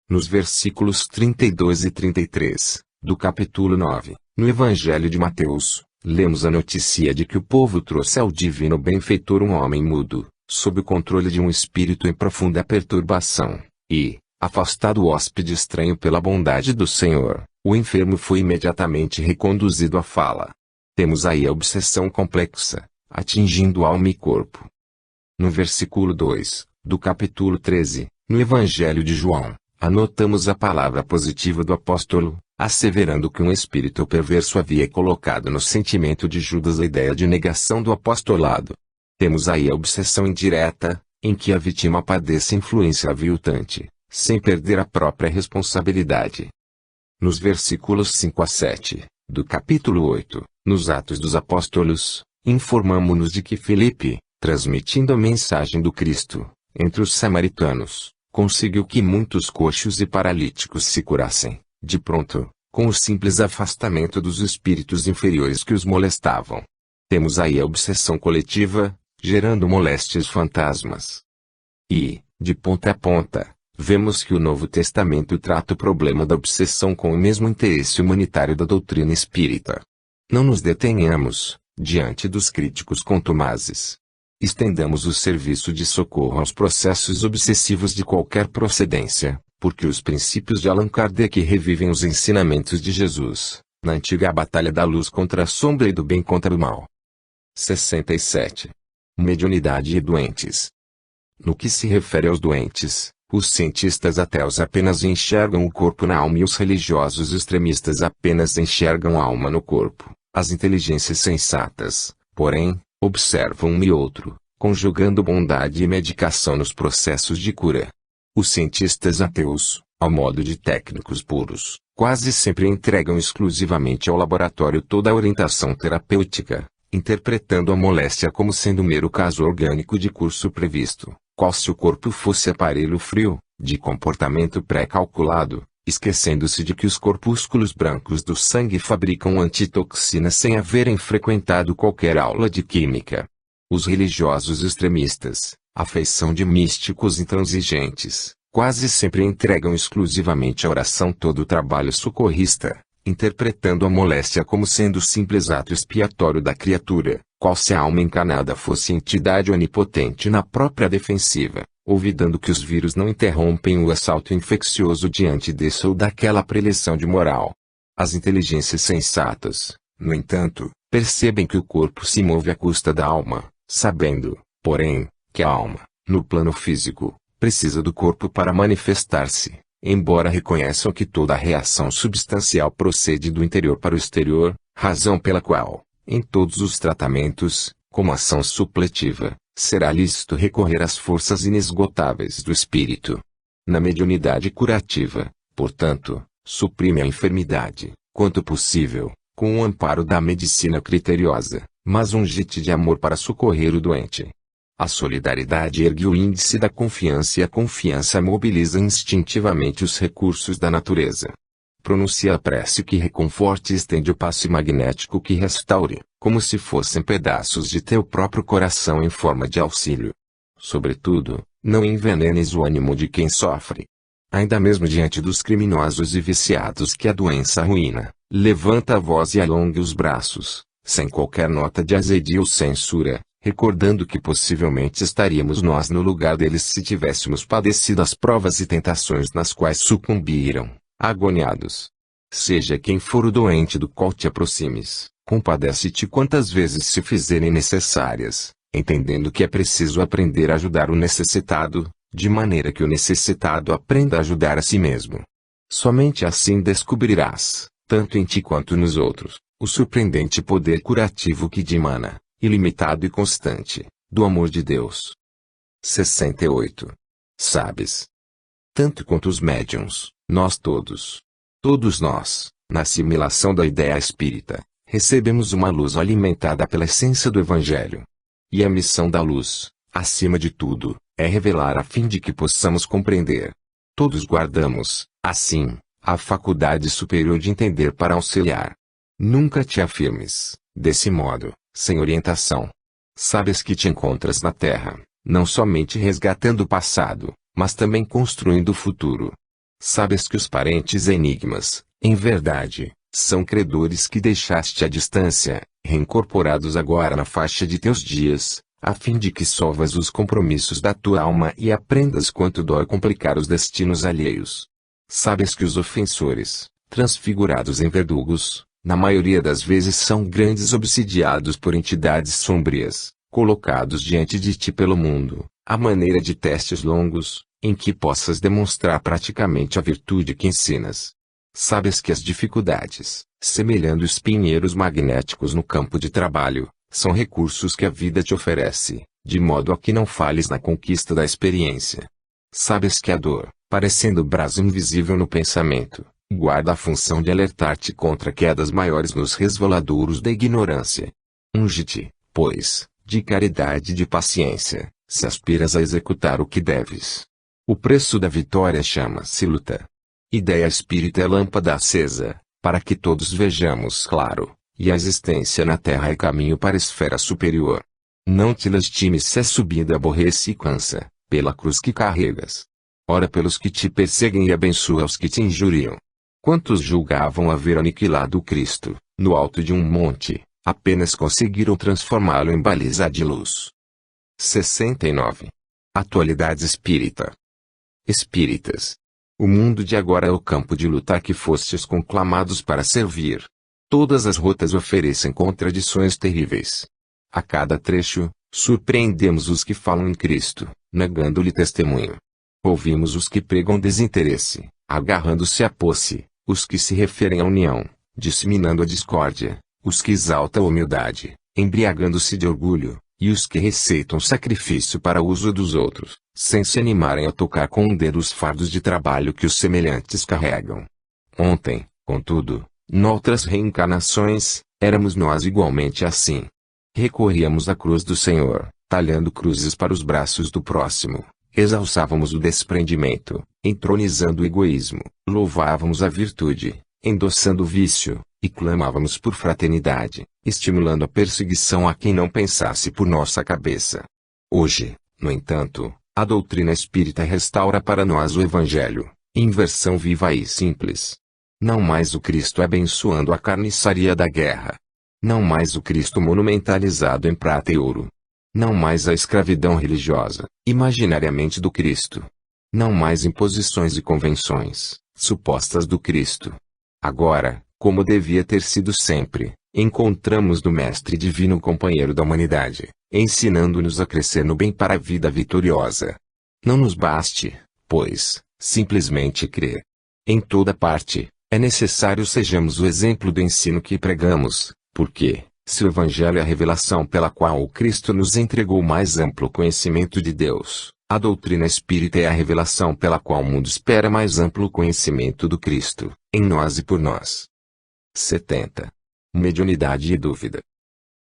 Nos versículos 32 e 33, do capítulo 9, no Evangelho de Mateus, lemos a notícia de que o povo trouxe ao divino benfeitor um homem mudo, sob o controle de um espírito em profunda perturbação, e, afastado o hóspede estranho pela bondade do Senhor, O enfermo foi imediatamente reconduzido à fala. Temos aí a obsessão complexa, atingindo alma e corpo. No versículo 2, do capítulo 13, no Evangelho de João, anotamos a palavra positiva do apóstolo, asseverando que um espírito perverso havia colocado no sentimento de Judas a ideia de negação do apostolado. Temos aí a obsessão indireta, em que a vítima padece influência aviltante, sem perder a própria responsabilidade. Nos versículos 5 a 7, do capítulo 8, nos Atos dos Apóstolos, informamo-nos de que Filipe, transmitindo a mensagem do Cristo, entre os samaritanos, conseguiu que muitos coxos e paralíticos se curassem, de pronto, com o simples afastamento dos espíritos inferiores que os molestavam. Temos aí a obsessão coletiva, gerando moléstias fantasmas. E, de ponta a ponta, vemos que o Novo Testamento trata o problema da obsessão com o mesmo interesse humanitário da doutrina espírita. Não nos detenhamos, diante dos críticos contumazes. Estendamos o serviço de socorro aos processos obsessivos de qualquer procedência, porque os princípios de Allan Kardec revivem os ensinamentos de Jesus, na antiga batalha da luz contra a sombra e do bem contra o mal. 67. Mediunidade e doentes. No que se refere aos doentes, os cientistas ateus apenas enxergam o corpo na alma e os religiosos extremistas apenas enxergam a alma no corpo. As inteligências sensatas, porém, observam um e outro, conjugando bondade e medicação nos processos de cura. Os cientistas ateus, ao modo de técnicos puros, quase sempre entregam exclusivamente ao laboratório toda a orientação terapêutica, interpretando a moléstia como sendo um mero caso orgânico de curso previsto, qual se o corpo fosse aparelho frio, de comportamento pré-calculado, esquecendo-se de que os corpúsculos brancos do sangue fabricam antitoxinas sem haverem frequentado qualquer aula de química. Os religiosos extremistas, à feição de místicos intransigentes, quase sempre entregam exclusivamente à oração todo o trabalho socorrista, interpretando a moléstia como sendo o simples ato expiatório da criatura, qual se a alma encarnada fosse entidade onipotente na própria defensiva, olvidando que os vírus não interrompem o assalto infeccioso diante dessa ou daquela preleção de moral. As inteligências sensatas, no entanto, percebem que o corpo se move à custa da alma, sabendo, porém, que a alma, no plano físico, precisa do corpo para manifestar-se, embora reconheçam que toda a reação substancial procede do interior para o exterior, razão pela qual, em todos os tratamentos, como ação supletiva, será lícito recorrer às forças inesgotáveis do espírito. Na mediunidade curativa, portanto, suprime a enfermidade, quanto possível, com o amparo da medicina criteriosa, mas um jite de amor para socorrer o doente. A solidariedade ergue o índice da confiança e a confiança mobiliza instintivamente os recursos da natureza. Pronuncia a prece que reconforte e estende o passe magnético que restaure, como se fossem pedaços de teu próprio coração em forma de auxílio. Sobretudo, não envenenes o ânimo de quem sofre. Ainda mesmo diante dos criminosos e viciados que a doença arruína, levanta a voz e alongue os braços, sem qualquer nota de azedia ou censura, recordando que possivelmente estaríamos nós no lugar deles se tivéssemos padecido as provas e tentações nas quais sucumbiram, agoniados. Seja quem for o doente do qual te aproximes, compadece-te quantas vezes se fizerem necessárias, entendendo que é preciso aprender a ajudar o necessitado, de maneira que o necessitado aprenda a ajudar a si mesmo. Somente assim descobrirás, tanto em ti quanto nos outros, o surpreendente poder curativo que dimana, ilimitado e constante, do amor de Deus. 68. Sabes? Tanto quanto os médiuns, nós todos, todos nós, na assimilação da ideia espírita, recebemos uma luz alimentada pela essência do Evangelho. E a missão da luz, acima de tudo, é revelar a fim de que possamos compreender. Todos guardamos, assim, a faculdade superior de entender para auxiliar. Nunca te afirmes, desse modo, sem orientação. Sabes que te encontras na Terra, não somente resgatando o passado, mas também construindo o futuro. Sabes que os parentes enigmas, em verdade, são credores que deixaste à distância, reincorporados agora na faixa de teus dias, a fim de que solvas os compromissos da tua alma e aprendas quanto dói complicar os destinos alheios. Sabes que os ofensores, transfigurados em verdugos, na maioria das vezes são grandes obsidiados por entidades sombrias, colocados diante de ti pelo mundo, à maneira de testes longos, em que possas demonstrar praticamente a virtude que ensinas. Sabes que as dificuldades, semelhando espinheiros magnéticos no campo de trabalho, são recursos que a vida te oferece, de modo a que não falhes na conquista da experiência. Sabes que a dor, parecendo braço invisível no pensamento, guarda a função de alertar-te contra quedas maiores nos resvaladouros da ignorância. Unge-te, pois, de caridade e de paciência, se aspiras a executar o que deves. O preço da vitória chama-se luta. Ideia espírita é lâmpada acesa, para que todos vejamos claro, e a existência na Terra é caminho para a esfera superior. Não te lastimes se a subida aborrece e cansa, pela cruz que carregas. Ora pelos que te perseguem e abençoa os que te injuriam. Quantos julgavam haver aniquilado o Cristo, no alto de um monte, apenas conseguiram transformá-lo em baliza de luz. 69. Atualidade espírita. Espíritas. O mundo de agora é o campo de luta que fostes conclamados para servir. Todas as rotas oferecem contradições terríveis. A cada trecho, surpreendemos os que falam em Cristo, negando-lhe testemunho. Ouvimos os que pregam desinteresse, agarrando-se à posse, os que se referem à união, disseminando a discórdia, os que exaltam a humildade, embriagando-se de orgulho, e os que receitam sacrifício para uso dos outros, sem se animarem a tocar com um dedo os fardos de trabalho que os semelhantes carregam. Ontem, contudo, noutras reencarnações, éramos nós igualmente assim. Recorríamos à cruz do Senhor, talhando cruzes para os braços do próximo, exalçávamos o desprendimento, entronizando o egoísmo, louvávamos a virtude, endossando o vício, e clamávamos por fraternidade, estimulando a perseguição a quem não pensasse por nossa cabeça. Hoje, no entanto, a doutrina espírita restaura para nós o Evangelho, em versão viva e simples. Não mais o Cristo abençoando a carniçaria da guerra. Não mais o Cristo monumentalizado em prata e ouro. Não mais a escravidão religiosa, imaginariamente do Cristo. Não mais imposições e convenções, supostas do Cristo. Agora, como devia ter sido sempre, encontramos no Mestre Divino companheiro da humanidade, ensinando-nos a crescer no bem para a vida vitoriosa. Não nos baste, pois, simplesmente crer. Em toda parte, é necessário sejamos o exemplo do ensino que pregamos, porque, se o Evangelho é a revelação pela qual o Cristo nos entregou o mais amplo conhecimento de Deus, a doutrina espírita é a revelação pela qual o mundo espera mais amplo conhecimento do Cristo, em nós e por nós. 70. Mediunidade e dúvida.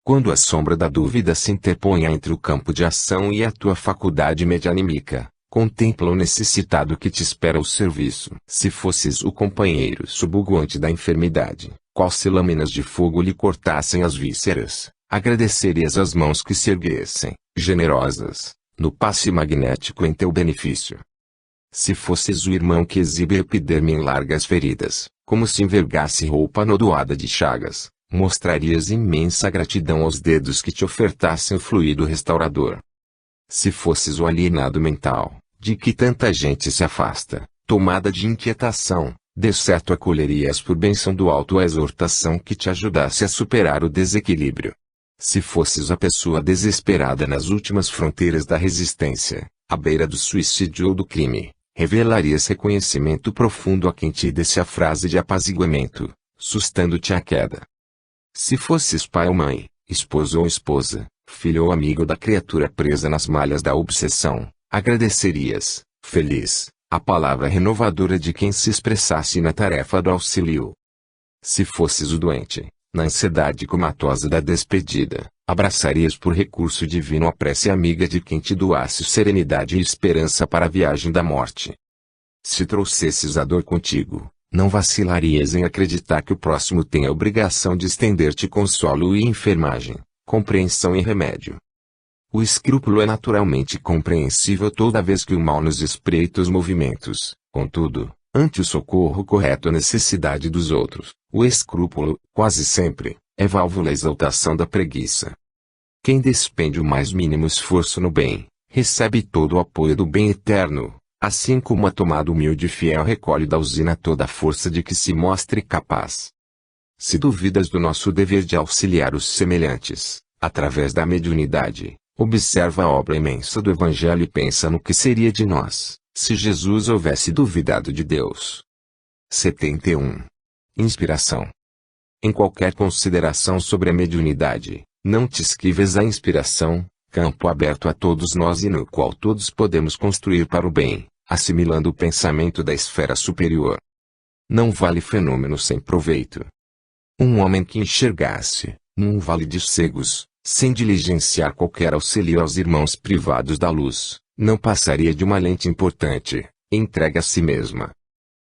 Quando a sombra da dúvida se interponha entre o campo de ação e a tua faculdade medianímica, contempla o necessitado que te espera o serviço. Se fosses o companheiro subguante da enfermidade, qual se lâminas de fogo lhe cortassem as vísceras, agradecerias as mãos que se erguessem, generosas, no passe magnético em teu benefício. Se fosses o irmão que exibe a epiderme em largas feridas, como se envergasse roupa anodoada de chagas, mostrarias imensa gratidão aos dedos que te ofertassem o fluido restaurador. Se fosses o alienado mental, de que tanta gente se afasta, tomada de inquietação, de certo acolherias por bênção do alto a exortação que te ajudasse a superar o desequilíbrio. Se fosses a pessoa desesperada nas últimas fronteiras da resistência, à beira do suicídio ou do crime, revelarias reconhecimento profundo a quem te desse a frase de apaziguamento, sustando-te a queda. Se fosses pai ou mãe, esposo ou esposa, filho ou amigo da criatura presa nas malhas da obsessão, agradecerias, feliz, a palavra renovadora de quem se expressasse na tarefa do auxílio. Se fosses o doente, na ansiedade comatosa da despedida, abraçarias por recurso divino a prece amiga de quem te doasse serenidade e esperança para a viagem da morte. Se trouxesses a dor contigo, não vacilarias em acreditar que o próximo tem a obrigação de estender-te consolo e enfermagem, compreensão e remédio. O escrúpulo é naturalmente compreensível toda vez que o mal nos espreita os movimentos, contudo, ante o socorro correto à necessidade dos outros, o escrúpulo, quase sempre, é válvula à exaltação da preguiça. Quem despende o mais mínimo esforço no bem, recebe todo o apoio do bem eterno, Assim como a tomada humilde e fiel recolhe da usina toda a força de que se mostre capaz. Se duvidas do nosso dever de auxiliar os semelhantes, através da mediunidade, observa a obra imensa do Evangelho e pensa no que seria de nós, se Jesus houvesse duvidado de Deus. 71. Inspiração. Em qualquer consideração sobre a mediunidade, não te esquives à inspiração, campo aberto a todos nós e no qual todos podemos construir para o bem, assimilando o pensamento da esfera superior. Não vale fenômeno sem proveito. Um homem que enxergasse, num vale de cegos, sem diligenciar qualquer auxílio aos irmãos privados da luz, não passaria de uma lente importante, entregue a si mesma.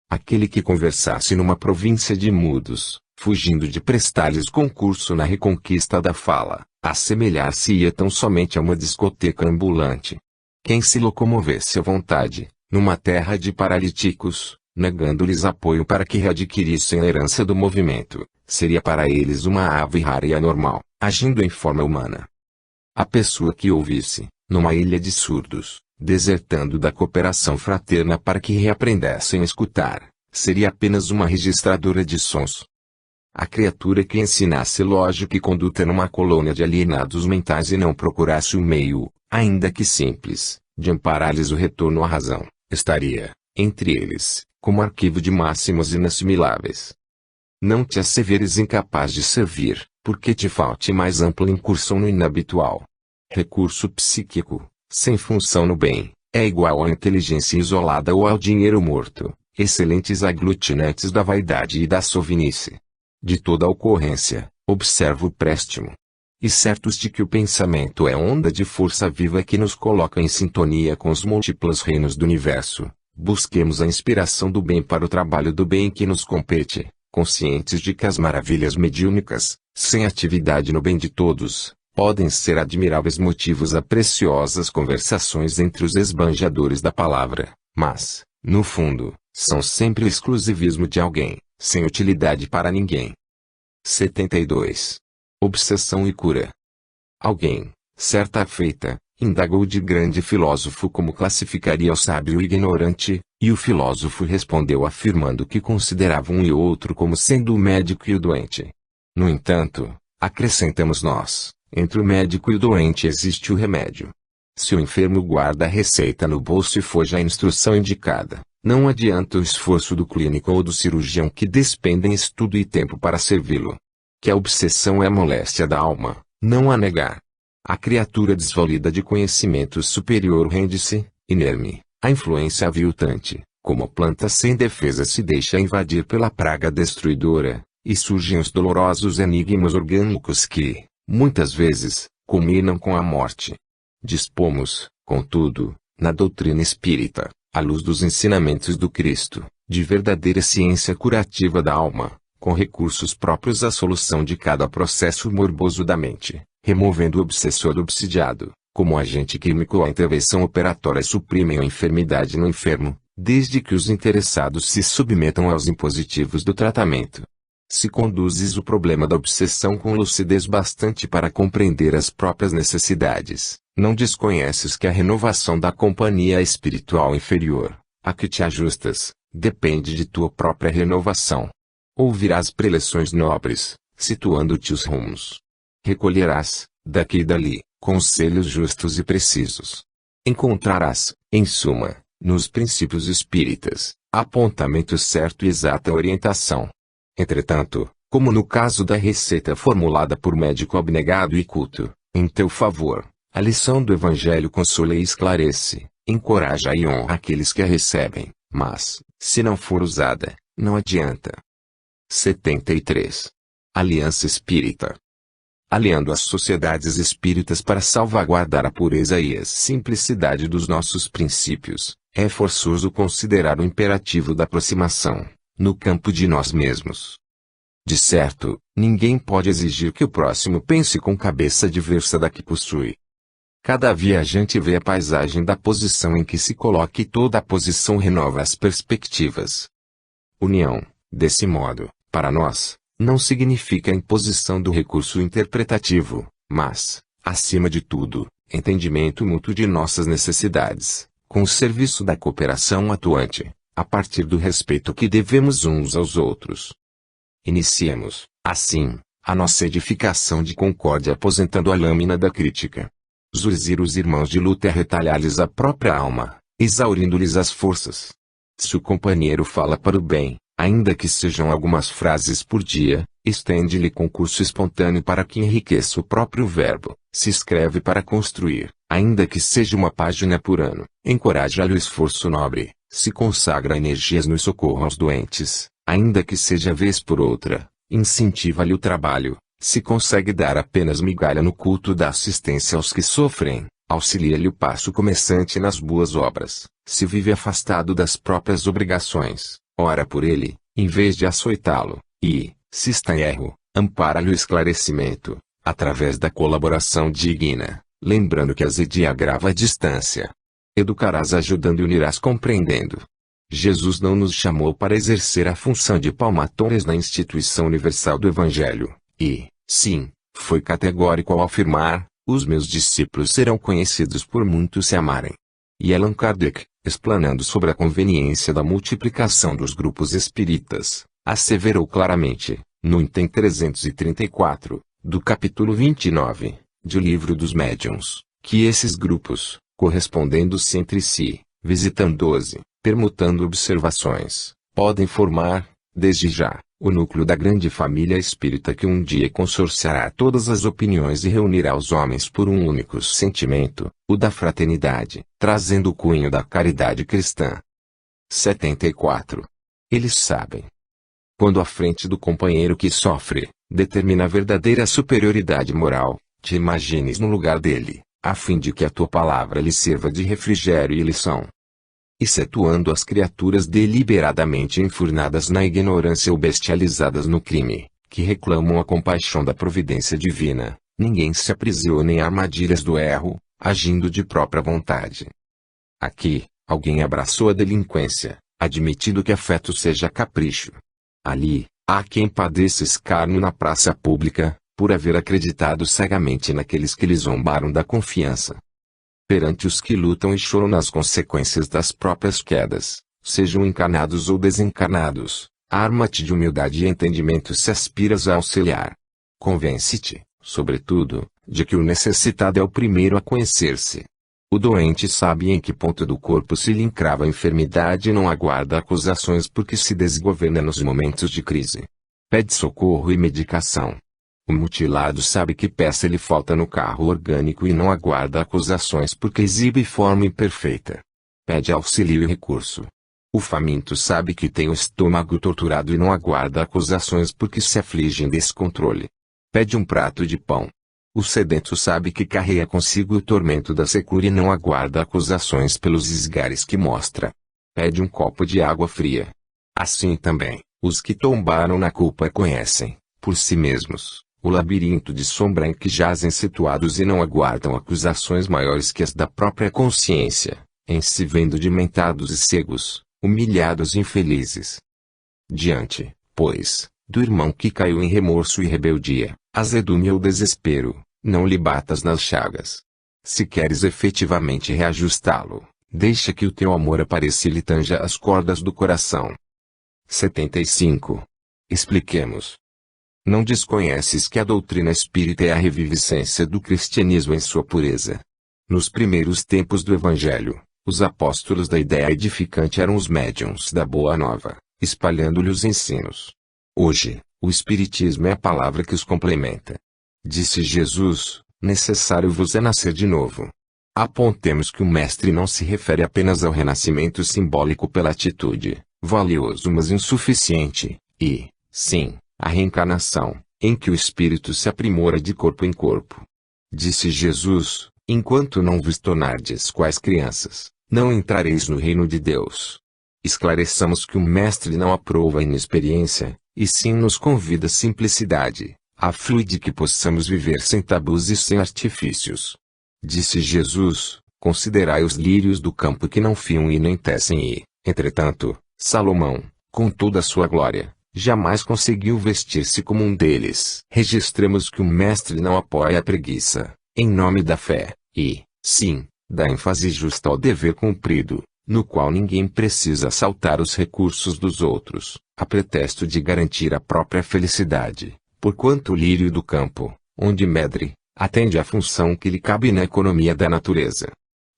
Aquele que conversasse numa província de mudos, fugindo de prestar-lhes concurso na reconquista da fala, assemelhar-se-ia tão somente a uma discoteca ambulante. Quem se locomovesse à vontade, numa terra de paralíticos, negando-lhes apoio para que readquirissem a herança do movimento, seria para eles uma ave rara e anormal, agindo em forma humana. A pessoa que ouvisse, numa ilha de surdos, desertando da cooperação fraterna para que reaprendessem a escutar, seria apenas uma registradora de sons. A criatura que ensinasse lógica e conduta numa colônia de alienados mentais e não procurasse o meio, ainda que simples, de amparar-lhes o retorno à razão, estaria, entre eles, como arquivo de máximas inassimiláveis. Não te asseveres incapaz de servir, porque te falte mais ampla incursão no inabitual. Recurso psíquico, sem função no bem, é igual à inteligência isolada ou ao dinheiro morto, excelentes aglutinantes da vaidade e da sovinice. De toda a ocorrência, observa o préstimo. E certos de que o pensamento é onda de força viva que nos coloca em sintonia com os múltiplos reinos do universo, busquemos a inspiração do bem para o trabalho do bem que nos compete, conscientes de que as maravilhas mediúnicas, sem atividade no bem de todos, podem ser admiráveis motivos a preciosas conversações entre os esbanjadores da palavra, mas, no fundo, são sempre o exclusivismo de alguém, sem utilidade para ninguém. 72. Obsessão e cura. Alguém, certa feita, indagou de grande filósofo como classificaria o sábio e o ignorante, e o filósofo respondeu afirmando que considerava um e outro como sendo o médico e o doente. No entanto, acrescentamos nós, entre o médico e o doente existe o remédio. Se o enfermo guarda a receita no bolso e foge à instrução indicada, não adianta o esforço do clínico ou do cirurgião que despendem estudo e tempo para servi-lo. Que a obsessão é a moléstia da alma, não a negar. A criatura desvalida de conhecimento superior rende-se, inerme, à influência aviltante, como planta sem defesa se deixa invadir pela praga destruidora, e surgem os dolorosos enigmas orgânicos que, muitas vezes, culminam com a morte. Dispomos, contudo, na doutrina espírita, à luz dos ensinamentos do Cristo, de verdadeira ciência curativa da alma, com recursos próprios à solução de cada processo morboso da mente, removendo o obsessor obsidiado, como agente químico ou a intervenção operatória suprimem a enfermidade no enfermo, desde que os interessados se submetam aos impositivos do tratamento. Se conduzes o problema da obsessão com lucidez bastante para compreender as próprias necessidades, não desconheces que a renovação da companhia espiritual inferior, a que te ajustas, depende de tua própria renovação. Ouvirás preleções nobres, situando-te os rumos. Recolherás, daqui e dali, conselhos justos e precisos. Encontrarás, em suma, nos princípios espíritas, apontamento certo e exata orientação. Entretanto, como no caso da receita formulada por médico abnegado e culto, em teu favor, a lição do Evangelho consola e esclarece, encoraja e honra aqueles que a recebem, mas, se não for usada, não adianta. 73. Aliança Espírita. Aliando as sociedades espíritas para salvaguardar a pureza e a simplicidade dos nossos princípios, é forçoso considerar o imperativo da aproximação, no campo de nós mesmos. De certo, ninguém pode exigir que o próximo pense com cabeça diversa da que possui. Cada viajante vê a paisagem da posição em que se coloca e toda a posição renova as perspectivas. União, desse modo, para nós, não significa a imposição do recurso interpretativo, mas, acima de tudo, entendimento mútuo de nossas necessidades, com o serviço da cooperação atuante, a partir do respeito que devemos uns aos outros. Iniciemos, assim, a nossa edificação de concórdia aposentando a lâmina da crítica. Zurzir os irmãos de luta é retalhar-lhes a própria alma, exaurindo-lhes as forças. Se o companheiro fala para o bem, ainda que sejam algumas frases por dia, estende-lhe concurso espontâneo para que enriqueça o próprio verbo. Se escreve para construir, ainda que seja uma página por ano, encoraja-lhe o esforço nobre. Se consagra energias no socorro aos doentes, ainda que seja vez por outra, incentiva-lhe o trabalho. Se consegue dar apenas migalha no culto da assistência aos que sofrem, auxilia-lhe o passo começante nas boas obras. Se vive afastado das próprias obrigações, ora por ele, em vez de açoitá-lo, e, se está em erro, ampara-lhe o esclarecimento, através da colaboração digna, lembrando que azedia agrava a distância. Educarás ajudando e unirás compreendendo. Jesus não nos chamou para exercer a função de palmatores na instituição universal do Evangelho, e, sim, foi categórico ao afirmar, os meus discípulos serão conhecidos por muitos se amarem. E Allan Kardec, explanando sobre a conveniência da multiplicação dos grupos espíritas, asseverou claramente, no item 334, do capítulo 29, de O Livro dos Médiuns, que esses grupos, correspondendo-se entre si, visitando-se, permutando observações, podem formar, desde já, o núcleo da grande família espírita que um dia consorciará todas as opiniões e reunirá os homens por um único sentimento, o da fraternidade, trazendo o cunho da caridade cristã. 74. Eles sabem. Quando à frente do companheiro que sofre, determina a verdadeira superioridade moral, te imagines no lugar dele, a fim de que a tua palavra lhe sirva de refrigério e lição. Excetuando as criaturas deliberadamente enfurnadas na ignorância ou bestializadas no crime, que reclamam a compaixão da providência divina, ninguém se aprisiona em armadilhas do erro, agindo de própria vontade. Aqui, alguém abraçou a delinquência, admitindo que afeto seja capricho. Ali, há quem padeça escárnio na praça pública, por haver acreditado cegamente naqueles que lhe zombaram da confiança. Perante os que lutam e choram nas consequências das próprias quedas, sejam encarnados ou desencarnados, arma-te de humildade e entendimento se aspiras a auxiliar. Convence-te, sobretudo, de que o necessitado é o primeiro a conhecer-se. O doente sabe em que ponto do corpo se lhe encrava a enfermidade e não aguarda acusações porque se desgoverna nos momentos de crise. Pede socorro e medicação. O mutilado sabe que peça lhe falta no carro orgânico e não aguarda acusações porque exibe forma imperfeita. Pede auxílio e recurso. O faminto sabe que tem o estômago torturado e não aguarda acusações porque se aflige em descontrole. Pede um prato de pão. O sedento sabe que carrega consigo o tormento da secura e não aguarda acusações pelos esgares que mostra. Pede um copo de água fria. Assim também, os que tombaram na culpa conhecem, por si mesmos, o labirinto de sombra em que jazem situados e não aguardam acusações maiores que as da própria consciência, em se vendo dimentados e cegos, humilhados e infelizes. Diante, pois, do irmão que caiu em remorso e rebeldia, azedume ou desespero, não lhe batas nas chagas. Se queres efetivamente reajustá-lo, deixa que o teu amor apareça e lhe tanja as cordas do coração. 75. Expliquemos. Não desconheces que a doutrina espírita é a reviviscência do cristianismo em sua pureza. Nos primeiros tempos do Evangelho, os apóstolos da ideia edificante eram os médiuns da Boa Nova, espalhando-lhe os ensinos. Hoje, o Espiritismo é a palavra que os complementa. Disse Jesus, necessário vos é nascer de novo. Apontemos que o Mestre não se refere apenas ao renascimento simbólico pela atitude, valioso mas insuficiente, e, sim, a reencarnação, em que o espírito se aprimora de corpo em corpo. Disse Jesus, enquanto não vos tornardes quais crianças, não entrareis no reino de Deus. Esclareçamos que o Mestre não aprova a inexperiência, e sim nos convida à simplicidade, a fim de que possamos viver sem tabus e sem artifícios. Disse Jesus, considerai os lírios do campo que não fiam e nem tecem e, entretanto, Salomão, com toda a sua glória, jamais conseguiu vestir-se como um deles. Registremos que o Mestre não apoia a preguiça, em nome da fé, e, sim, dá ênfase justa ao dever cumprido, no qual ninguém precisa assaltar os recursos dos outros, a pretexto de garantir a própria felicidade, porquanto o lírio do campo, onde medre, atende à função que lhe cabe na economia da natureza.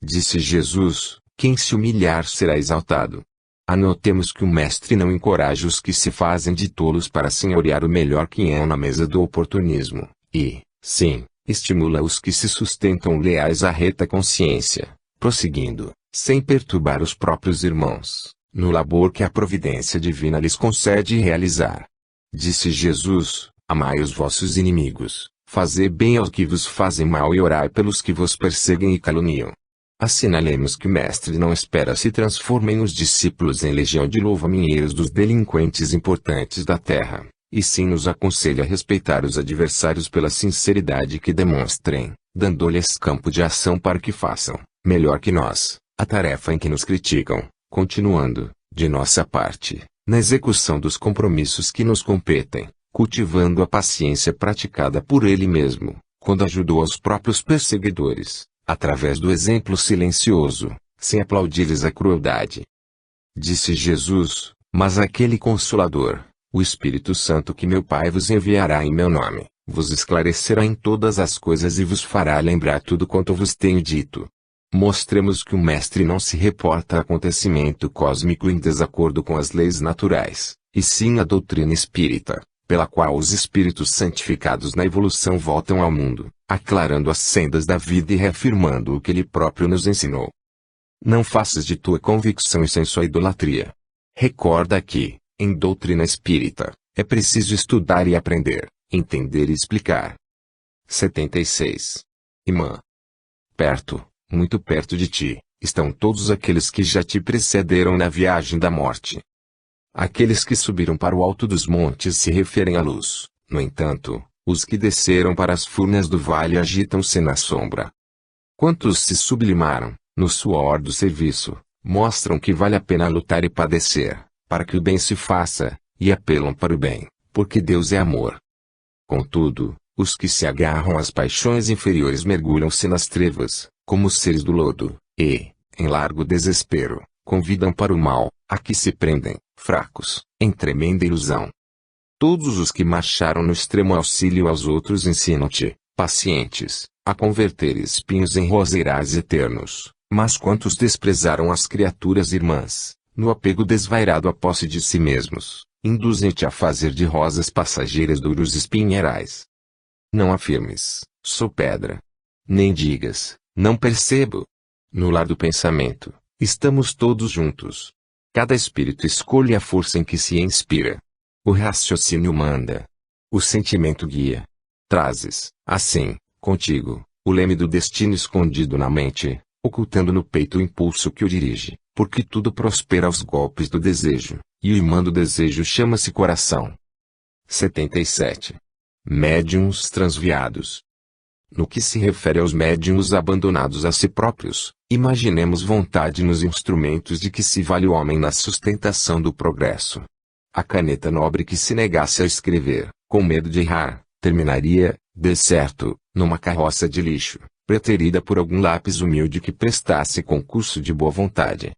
Disse Jesus: quem se humilhar será exaltado. Anotemos que o mestre não encoraja os que se fazem de tolos para senhorear o melhor quinhão na mesa do oportunismo, e, sim, estimula os que se sustentam leais à reta consciência, prosseguindo, sem perturbar os próprios irmãos, no labor que a providência divina lhes concede realizar. Disse Jesus: amai os vossos inimigos, fazei bem aos que vos fazem mal e orai pelos que vos perseguem e caluniam. Assinalemos que o mestre não espera se transformem os discípulos em legião de louva-minheiros dos delinquentes importantes da terra, e sim nos aconselha a respeitar os adversários pela sinceridade que demonstrem, dando-lhes campo de ação para que façam, melhor que nós, a tarefa em que nos criticam, continuando, de nossa parte, na execução dos compromissos que nos competem, cultivando a paciência praticada por ele mesmo, quando ajudou aos próprios perseguidores, através do exemplo silencioso, sem aplaudir-lhes a crueldade. Disse Jesus: mas aquele Consolador, o Espírito Santo que meu Pai vos enviará em meu nome, vos esclarecerá em todas as coisas e vos fará lembrar tudo quanto vos tenho dito. Mostremos que o Mestre não se reporta a acontecimento cósmico em desacordo com as leis naturais, e sim a doutrina espírita, pela qual os espíritos santificados na evolução voltam ao mundo, aclarando as sendas da vida e reafirmando o que ele próprio nos ensinou. Não faças de tua convicção e senso a idolatria. Recorda que, em doutrina espírita, é preciso estudar e aprender, entender e explicar. 76. Imã. Perto, muito perto de ti, estão todos aqueles que já te precederam na viagem da morte. Aqueles que subiram para o alto dos montes se referem à luz, no entanto, os que desceram para as furnas do vale agitam-se na sombra. Quantos se sublimaram, no suor do serviço, mostram que vale a pena lutar e padecer, para que o bem se faça, e apelam para o bem, porque Deus é amor. Contudo, os que se agarram às paixões inferiores mergulham-se nas trevas, como os seres do lodo, e, em largo desespero, convidam para o mal, a que se prendem, fracos, em tremenda ilusão. Todos os que marcharam no extremo auxílio aos outros ensinam-te, pacientes, a converter espinhos em roseirais eternos, mas quantos desprezaram as criaturas irmãs, no apego desvairado à posse de si mesmos, induzem-te a fazer de rosas passageiras duros espinheirais. Não afirmes, sou pedra. Nem digas, não percebo. No lar do pensamento, estamos todos juntos. Cada espírito escolhe a força em que se inspira. O raciocínio manda. O sentimento guia. Trazes, assim, contigo, o leme do destino escondido na mente, ocultando no peito o impulso que o dirige, porque tudo prospera aos golpes do desejo, e o imã do desejo chama-se coração. 77. Médiuns transviados. No que se refere aos médiuns abandonados a si próprios, imaginemos vontade nos instrumentos de que se vale o homem na sustentação do progresso. A caneta nobre que se negasse a escrever, com medo de errar, terminaria, de certo, numa carroça de lixo, preterida por algum lápis humilde que prestasse concurso de boa vontade.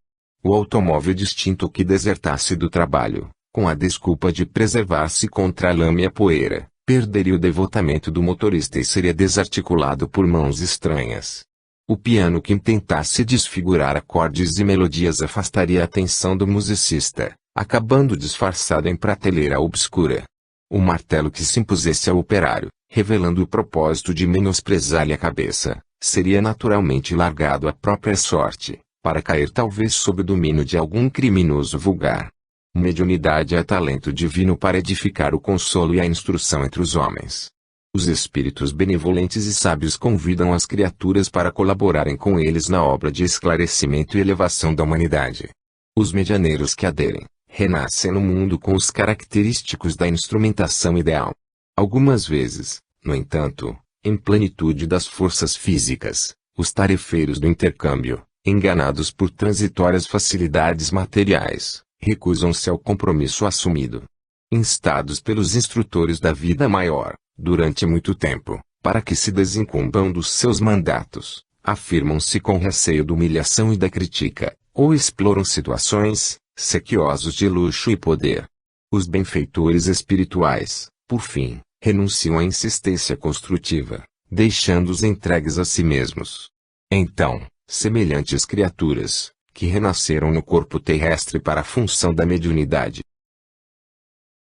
O automóvel distinto que desertasse do trabalho, com a desculpa de preservar-se contra a lama e a poeira, perderia o devotamento do motorista e seria desarticulado por mãos estranhas. O piano que tentasse desfigurar acordes e melodias afastaria a atenção do musicista, acabando disfarçado em prateleira obscura. O martelo que se impusesse ao operário, revelando o propósito de menosprezar-lhe a cabeça, seria naturalmente largado à própria sorte, para cair talvez sob o domínio de algum criminoso vulgar. Mediunidade é talento divino para edificar o consolo e a instrução entre os homens. Os espíritos benevolentes e sábios convidam as criaturas para colaborarem com eles na obra de esclarecimento e elevação da humanidade. Os medianeiros que aderem, renascem no mundo com os característicos da instrumentação ideal. Algumas vezes, no entanto, em plenitude das forças físicas, os tarefeiros do intercâmbio, enganados por transitórias facilidades materiais, recusam-se ao compromisso assumido. Instados pelos instrutores da vida maior, durante muito tempo, para que se desincumbam dos seus mandatos, afirmam-se com receio da humilhação e da crítica, ou exploram situações, sequiosos de luxo e poder. Os benfeitores espirituais, por fim, renunciam à insistência construtiva, deixando-os entregues a si mesmos. Então, semelhantes criaturas, que renasceram no corpo terrestre para a função da mediunidade,